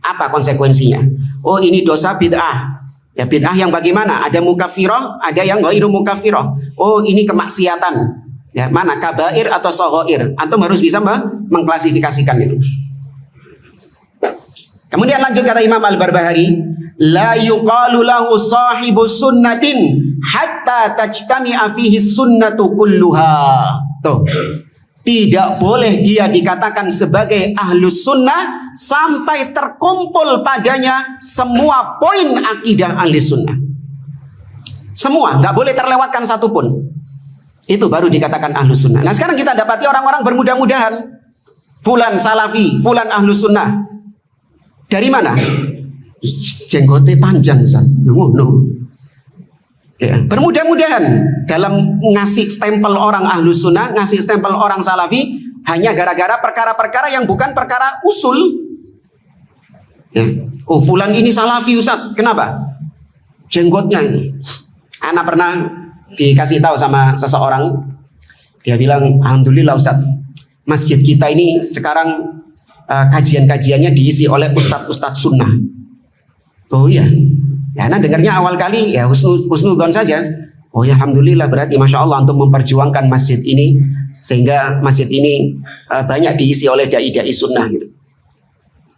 S1: apa konsekuensinya? Oh ini dosa bid'ah. Ya bid'ah yang bagaimana? Ada mukaffirah, ada yang ghairu mukaffirah. Oh ini kemaksiatan. Ya mana kabair atau shaghair? Antum harus bisa mengklasifikasikan itu. Kemudian lanjut kata Imam Al-Barbahari, la yuqalu lahu sahibu sunnatin hatta tajtami'a fihi sunnatu kulluha. Tuh. Tidak boleh dia dikatakan sebagai ahlus sunnah sampai terkumpul padanya semua poin akidah ahli sunnah. Semua, nggak boleh terlewatkan satupun. Itu baru dikatakan ahlus sunnah. Nah sekarang kita dapati orang-orang bermudah-mudahan. Fulan salafi, fulan ahlus sunnah. Dari mana? Jenggote panjang, Ustaz. No. Ya, bermudah-mudahan dalam ngasih stempel orang ahlus sunnah, ngasih stempel orang salafi hanya gara-gara perkara-perkara yang bukan perkara usul. Ya. Oh, fulan ini salafi Ustaz. Kenapa? Jenggotnya ini. Anak pernah dikasih tahu sama seseorang, dia bilang, alhamdulillah Ustaz, masjid kita ini sekarang kajian-kajiannya diisi oleh ustadz-ustadz sunnah. Oh iya. Ya, nah dengarnya awal kali ya husnudzon saja. Oh ya alhamdulillah, berarti masya Allah untuk memperjuangkan masjid ini sehingga masjid ini banyak diisi oleh dai-dai sunnah gitu.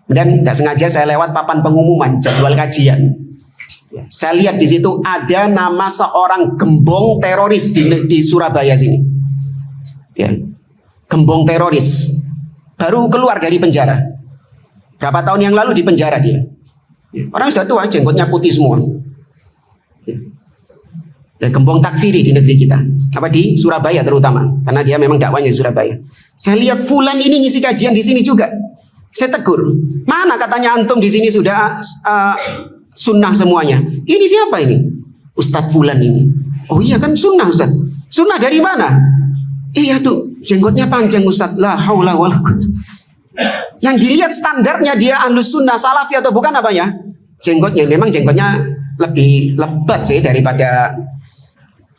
S1: Kemudian nggak sengaja saya lewat papan pengumuman jadwal kajian. Saya lihat di situ ada nama seorang gembong teroris di Surabaya sini. Ya. Gembong teroris baru keluar dari penjara. Berapa tahun yang lalu di penjara dia. Orang sudah tua, jenggotnya putih semua. Ya, gembong takfiri di negeri kita. Apa di Surabaya terutama, karena dia memang dakwanya di Surabaya. Saya lihat fulan ini ngisi kajian di sini juga. Saya tegur, mana katanya antum di sini sudah sunnah semuanya. Ini siapa ini? Ustadz fulan ini. Oh iya kan sunnah Ustadz. Sunnah dari mana? Iya tuh jenggotnya panjang Ustadz. La haula wala quwwata. Yang dilihat standarnya dia ahlus sunnah salafi atau bukan apa ya? Jenggotnya memang jenggotnya lebih lebat sih daripada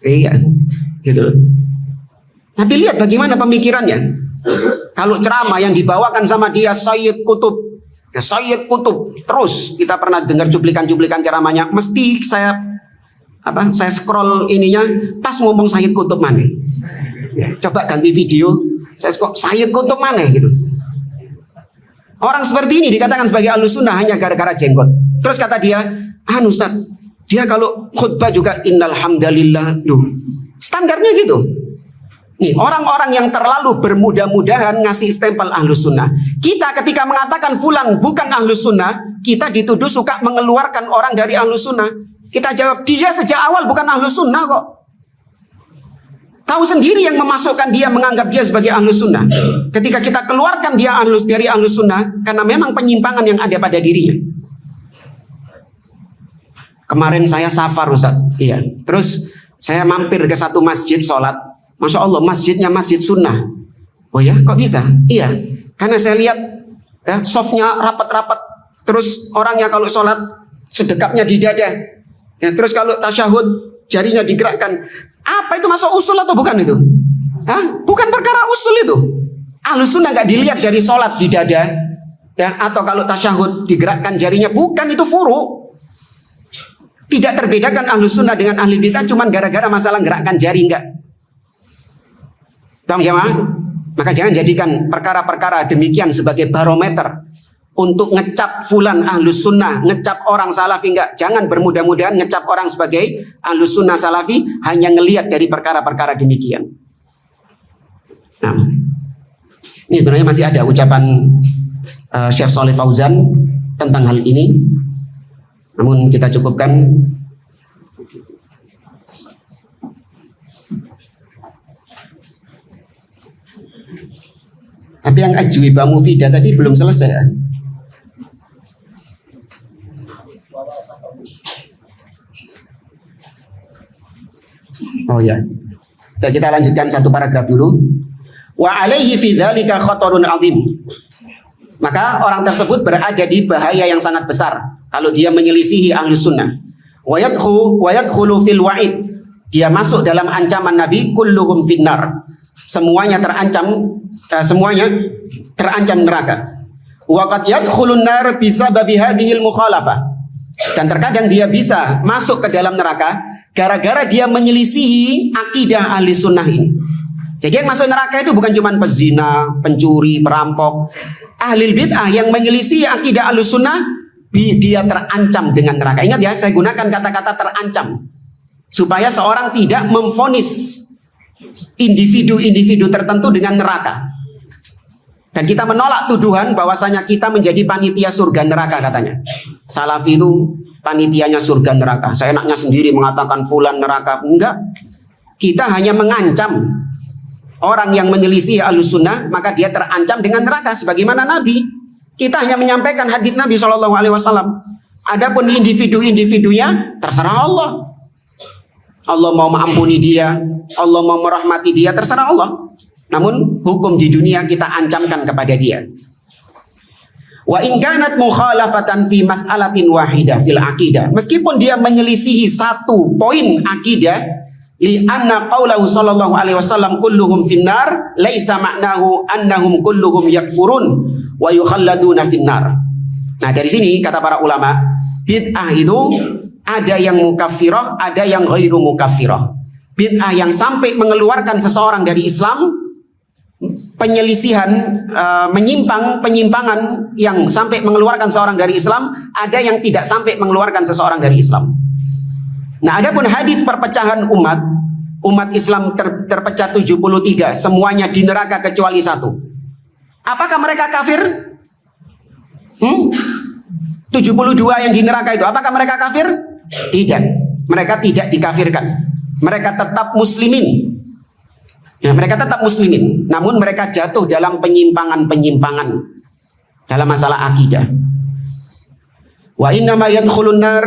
S1: iya gitu. Tapi lihat bagaimana pemikirannya. Kalau ceramah yang dibawakan sama dia Sayyid Qutb, ya Sayyid Qutb, terus kita pernah dengar cuplikan-cuplikan ceramahnya. Mesti saya scroll ininya pas ngomong Sayyid Qutb mana. Ya, coba ganti video, saya scroll Sayyid Qutb mana gitu. Orang seperti ini dikatakan sebagai ahlus sunnah hanya gara-gara jenggot. Terus kata dia, Ustaz, dia kalau khutbah juga innal hamdalillah. Loh, standarnya gitu. Nih, orang-orang yang terlalu bermudah-mudahan ngasih stempel ahlus sunnah. Kita ketika mengatakan fulan bukan ahlus sunnah, kita dituduh suka mengeluarkan orang dari ahlus sunnah. Kita jawab, dia sejak awal bukan ahlus sunnah kok. Kau sendiri yang memasukkan dia, menganggap dia sebagai ahlus sunnah. Ketika kita keluarkan dia dari ahlus sunnah, karena memang penyimpangan yang ada pada dirinya. Kemarin saya safar Ustaz. Iya. Terus saya mampir ke satu masjid sholat. Masya Allah masjidnya masjid sunnah. Oh ya kok bisa? Iya. Karena saya lihat ya, softnya rapat-rapat. Terus orangnya kalau sholat sedekapnya di dada. Ya, terus kalau tasyahud jarinya digerakkan. Apa itu masuk usul atau bukan itu? Hah? Bukan perkara usul itu. Ahlus sunnah gak dilihat dari sholat di dada. Ya, atau kalau tasyahud digerakkan jarinya. Bukan, itu furu. Tidak terbedakan ahlus sunnah dengan ahli bid'ah cuman gara-gara masalah gerakkan jari enggak. Maka jangan jadikan perkara-perkara demikian sebagai barometer untuk ngecap fulan ahlus sunnah, ngecap orang salafi. Enggak, jangan bermudah-mudahan ngecap orang sebagai ahlus sunnah salafi hanya ngelihat dari perkara-perkara demikian. Nah, ini sebenarnya masih ada ucapan Syekh Shalih Fauzan tentang hal ini, namun kita cukupkan. Tapi yang ajwibah mufidah tadi belum selesai ya? Oh ya. Kita lanjutkan satu paragraf dulu. Wa alaihi fi dzalika khatarun azim. Maka orang tersebut berada di bahaya yang sangat besar kalau dia menyelisihi ahlus sunnah. Wa yadkhulu fil wa'id. Dia masuk dalam ancaman Nabi kulluhum finnar. Semuanya terancam neraka. Wa qad yadkhulun nar bisababi hadhil mukhalafah. Dan terkadang dia bisa masuk ke dalam neraka gara-gara dia menyelisihi akidah ahli sunnah ini. Jadi yang masuk neraka itu bukan cuma pezina, pencuri, perampok. Ahli bid'ah yang menyelisihi akidah ahli sunnah, dia terancam dengan neraka. Ingat ya, saya gunakan kata-kata terancam supaya seorang tidak memvonis individu-individu tertentu dengan neraka. Dan kita menolak tuduhan bahwasanya kita menjadi panitia surga neraka katanya. Salafi itu panitianya surga neraka. Saya enaknya sendiri mengatakan fulan neraka. Enggak. Kita hanya mengancam orang yang menyelisih ahlus sunnah, maka dia terancam dengan neraka sebagaimana Nabi. Kita hanya menyampaikan hadis Nabi SAW. Adapun individu-individunya terserah Allah. Allah mau mengampuni dia, Allah mau merahmati dia, terserah Allah. Namun hukum di dunia kita ancamkan kepada dia. Wa in kanat mukhalafatan fi mas'alatin wahidah fil aqidah. Meskipun dia menyelisihi satu poin akidah, li anna qaulahu sallallahu alaihi wasallam kulluhum finnar, laisa ma'nahu annahum kulluhum yakfurun wa yukhalladuna finnar. Nah, dari sini kata para ulama, bid'ah itu ada yang mukaffirah, ada yang ghairu mukaffirah. Bid'ah yang sampai mengeluarkan seseorang dari Islam penyelisihan, penyimpangan yang sampai mengeluarkan seorang dari Islam, ada yang tidak sampai mengeluarkan seseorang dari Islam. Nah, adapun hadis perpecahan umat Islam terpecah 73, semuanya di neraka kecuali satu. Apakah mereka kafir? 72 yang di neraka itu, apakah mereka kafir? Tidak, mereka tidak dikafirkan. Mereka tetap muslimin. Ya, mereka tetap muslimin, namun mereka jatuh dalam penyimpangan-penyimpangan dalam masalah akidah. Wa innama yadkhulun nar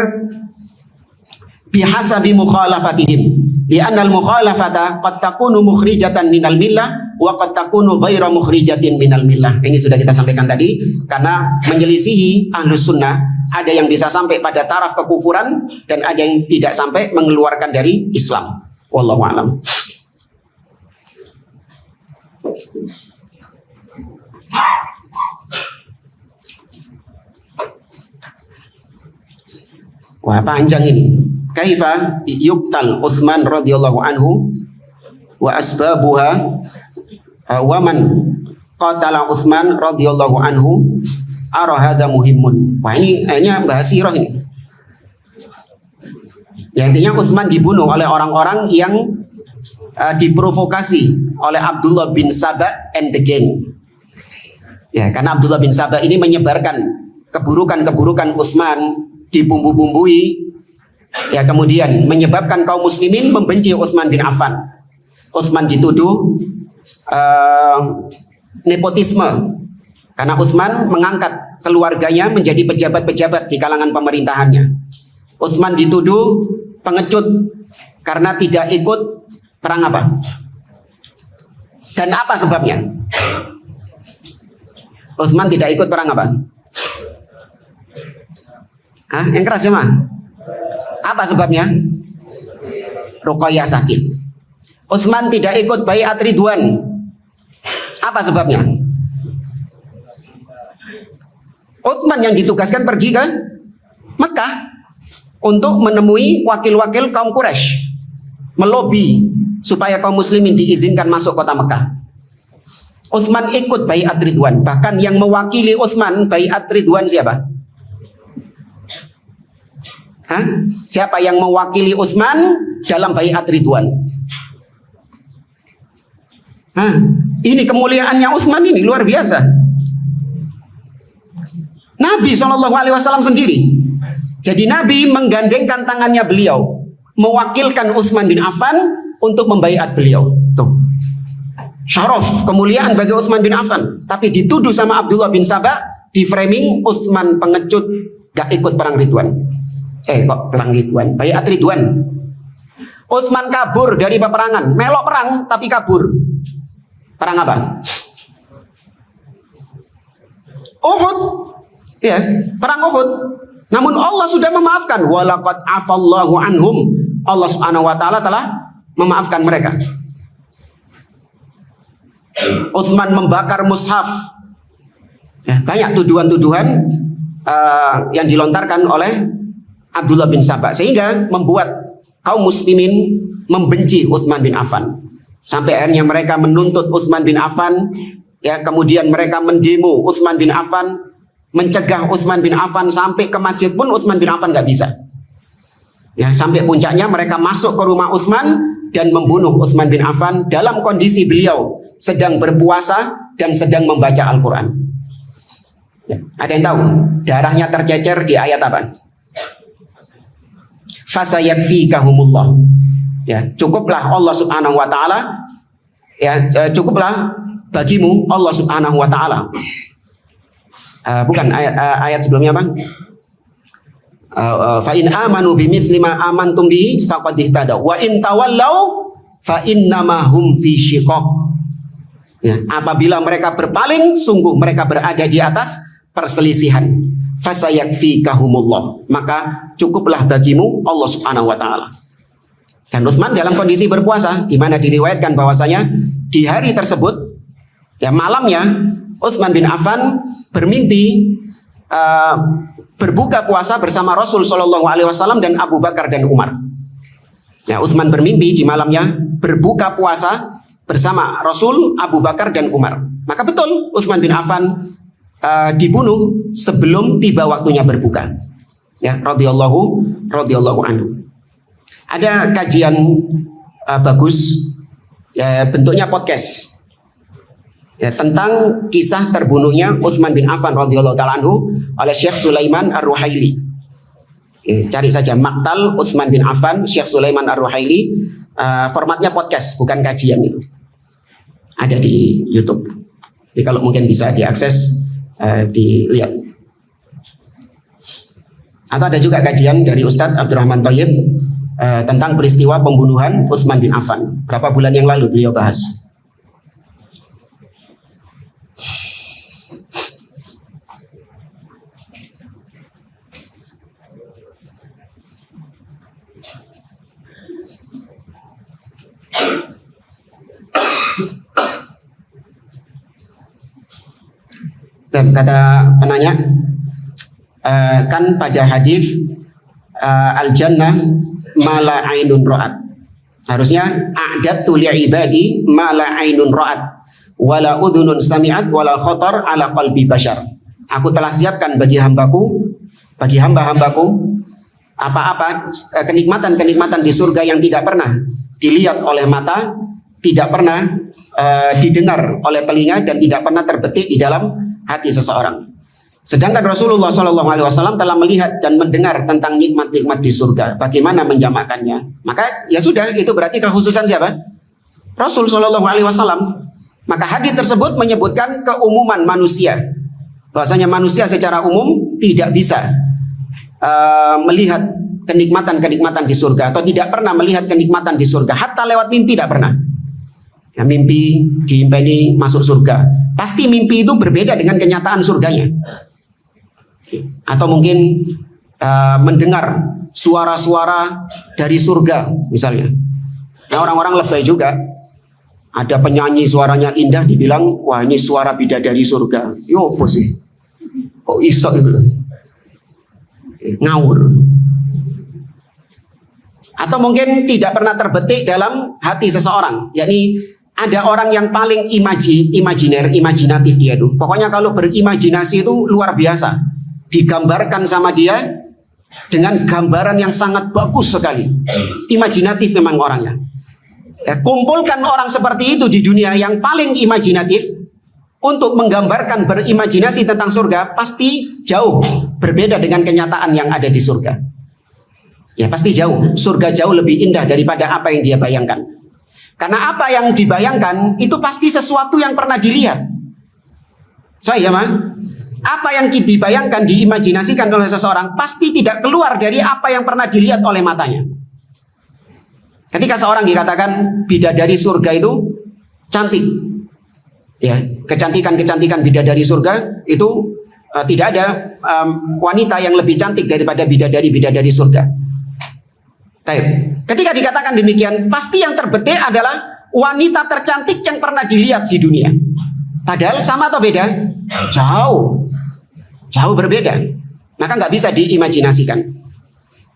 S1: bihasabi mukhalafatihim, li'anna al-mukhalafata qad takunu mukhrijatan minal millah wa qad takunu ghaira mukhrijatin minal millah. Ini sudah kita sampaikan tadi, karena menyelisihi ahlus sunnah ada yang bisa sampai pada taraf kekufuran dan ada yang tidak sampai mengeluarkan dari Islam. Wallahu a'lam. Wah, panjang ini. Kaifa yuqtal Utsman radhiyallahu anhu wa asbabuha wa man qatala Utsman radhiyallahu anhu ara hadza muhimmun. Wah, ini hanya bahas sirah ini. Yang intinya Utsman dibunuh oleh orang-orang yang diprovokasi oleh Abdullah bin Saba and the gang. Ya, karena Abdullah bin Saba ini menyebarkan keburukan-keburukan Utsman, dibumbu-bumbui, ya, kemudian menyebabkan kaum muslimin membenci Utsman bin Affan. Utsman dituduh nepotisme karena Utsman mengangkat keluarganya menjadi pejabat-pejabat di kalangan pemerintahannya. Utsman dituduh pengecut karena tidak ikut perang apa? Dan apa sebabnya? Utsman tidak ikut perang apa? Hah? Yang keras ya, mah? Apa sebabnya? Ruqayyah sakit. Utsman tidak ikut baiat Ridwan. Apa sebabnya? Utsman yang ditugaskan pergi ke Mekah untuk menemui wakil-wakil kaum Quraisy, melobi supaya kaum muslimin diizinkan masuk kota Mekah. Utsman ikut baiat Ridwan. Bahkan yang mewakili Utsman baiat Ridwan siapa? Hah? Siapa yang mewakili Utsman dalam baiat Ridwan? Hah? Ini kemuliaannya Utsman ini luar biasa. Nabi SAW sendiri. Jadi Nabi menggandengkan tangannya beliau, mewakilkan Utsman bin Affan untuk membaiat beliau. Tuh. Syaraf, kemuliaan bagi Utsman bin Affan. Tapi dituduh sama Abdullah bin Saba, di framing Utsman pengecut, gak ikut perang Ridwan. Kok perang Ridwan? Baiat Ridwan. Utsman kabur dari peperangan, melok perang tapi kabur. Perang apa? Uhud. Ya, perang Uhud. Namun Allah sudah memaafkan. Walaqad afallahu anhum. Allah Subhanahu wa taala telah memaafkan mereka. Utsman membakar mushaf. Ya, banyak tuduhan-tuduhan yang dilontarkan oleh Abdullah bin Saba, sehingga membuat kaum muslimin membenci Utsman bin Affan. Sampai akhirnya mereka menuntut Utsman bin Affan, ya, kemudian mereka mendemo Utsman bin Affan, mencegah Utsman bin Affan sampai ke masjid pun Utsman bin Affan nggak bisa. Ya, sampai puncaknya mereka masuk ke rumah Utsman dan membunuh Utsman bin Affan dalam kondisi beliau sedang berpuasa dan sedang membaca Al-Quran. Ya, ada yang tahu darahnya tercecer di ayat apa? Fasayakfikahumullah. Ya, cukuplah Allah Subhanahu wa taala. Ya, cukuplah bagimu Allah Subhanahu wa taala. Bukan ayat sebelumnya, Bang. Fa in amanu bimithli ma amantum bihi faqad ihtadaw wa in tawallaw fa innama hum fi syiqaq. Ya, apabila mereka berpaling, sungguh mereka berada di atas perselisihan. Fasayakfikahumullah, maka cukuplah bagimu Allah Subhanahu wa taala. Dan Utsman dalam kondisi berpuasa, di mana diriwayatkan bahwasanya di hari tersebut, ya, malamnya Utsman bin Affan bermimpi berbuka puasa bersama Rasul Shallallahu Alaihi Wasallam dan Abu Bakar dan Umar. Ya, Utsman bermimpi di malamnya berbuka puasa bersama Rasul, Abu Bakar dan Umar. Maka betul Utsman bin Affan dibunuh sebelum tiba waktunya berbuka. Ya, radhiyallahu anhu. Ada kajian bagus, ya, bentuknya podcast, ya, tentang kisah terbunuhnya Utsman bin Affan radhiyallahu taala anhu oleh Syekh Sulaiman Ar-Ruhaili. Cari saja Maktal Utsman bin Affan Syekh Sulaiman Ar-Ruhaili. Formatnya podcast, bukan kajian itu. Ada di YouTube. Jadi kalau mungkin bisa diakses, dilihat. Atau ada juga kajian dari Ustadz Abdurrahman Thayyib tentang peristiwa pembunuhan Utsman bin Affan. Berapa bulan yang lalu beliau bahas. Dan kata penanya, kan pada hadis al-jannah mala ainun ra'at. Harusnya a'dadtu li'ibadi mala ainun ra'at wala udhunun sami'at wala khatar ala qalbi bashar. Aku telah siapkan bagi hamba-hambaku apa-apa kenikmatan-kenikmatan di surga yang tidak pernah dilihat oleh mata, tidak pernah didengar oleh telinga, dan tidak pernah terbetik di dalam hati seseorang. Sedangkan Rasulullah SAW telah melihat dan mendengar tentang nikmat-nikmat di surga. Bagaimana menjamakkannya? Maka ya sudah, itu berarti kekhususan siapa? Rasul SAW. Maka hadis tersebut menyebutkan keumuman manusia. Bahwasanya manusia secara umum tidak bisa melihat kenikmatan-kenikmatan di surga, atau tidak pernah melihat kenikmatan di surga. Hatta lewat mimpi tidak pernah. Ya, mimpi diimpeni masuk surga. Pasti mimpi itu berbeda dengan kenyataan surganya. Atau mungkin mendengar suara-suara dari surga misalnya. Nah, orang-orang lebay juga. Ada penyanyi suaranya indah dibilang, wah ini suara bidadari surga. Yo apa sih? Kok iso itu? Ngawur. Atau mungkin tidak pernah terbetik dalam hati seseorang, yakni ada orang yang paling imajinatif dia itu. Pokoknya kalau berimajinasi itu luar biasa. Digambarkan sama dia dengan gambaran yang sangat bagus sekali. Imajinatif memang orangnya. Ya, kumpulkan orang seperti itu di dunia yang paling imajinatif untuk menggambarkan, berimajinasi tentang surga, pasti jauh berbeda dengan kenyataan yang ada di surga. Ya pasti jauh. Surga jauh lebih indah daripada apa yang dia bayangkan. Karena apa yang dibayangkan itu pasti sesuatu yang pernah dilihat. Saya mah, apa yang dibayangkan, diimajinasikan oleh seseorang pasti tidak keluar dari apa yang pernah dilihat oleh matanya. Ketika seorang dikatakan bidadari surga itu cantik, ya, kecantikan bidadari surga itu tidak ada wanita yang lebih cantik daripada bidadari surga. Ketika dikatakan demikian, pasti yang terbetik adalah wanita tercantik yang pernah dilihat di dunia. Padahal sama atau beda? Jauh berbeda. Maka nggak bisa diimajinasikan.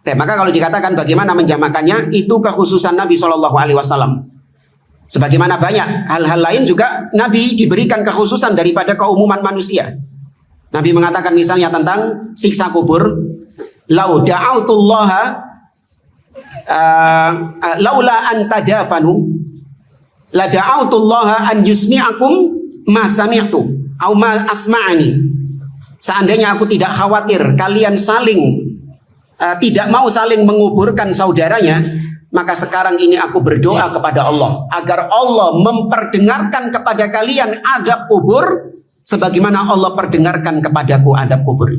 S1: Maka kalau dikatakan bagaimana menjamakannya, itu kekhususan Nabi SAW. Sebagaimana banyak hal-hal lain juga Nabi diberikan kekhususan daripada keumuman manusia. Nabi mengatakan misalnya tentang siksa kubur, lau da'autullaha laula an tadafanu la da'autullaha an yusmi'akum ma sami'tu au ma asma'ani. Seandainya aku tidak khawatir kalian saling tidak mau saling menguburkan saudaranya, maka sekarang ini aku berdoa kepada Allah agar Allah memperdengarkan kepada kalian azab kubur sebagaimana Allah perdengarkan kepadaku azab kubur.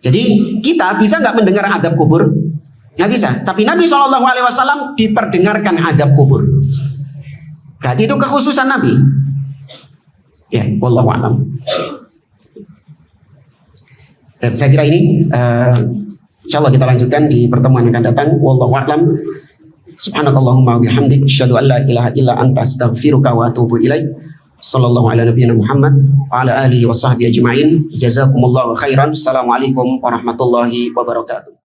S1: Jadi kita bisa nggak mendengar azab kubur? Nggak bisa. Tapi Nabi SAW diperdengarkan azab kubur. Berarti itu kekhususan Nabi. Ya, wallahu a'lam. Saya kira ini insyaallah kita lanjutkan di pertemuan yang akan datang. Wallahu a'lam. Subhanakallahumma wa bihamdik asyhadu an la ilaha illa anta astaghfiruka wa atubu ilaik. Sallallahu ala nabiyyina Muhammad wa ala alihi wa sahbihi ajma'in. Jazakumullahu khairan. Assalamualaikum warahmatullahi wabarakatuh.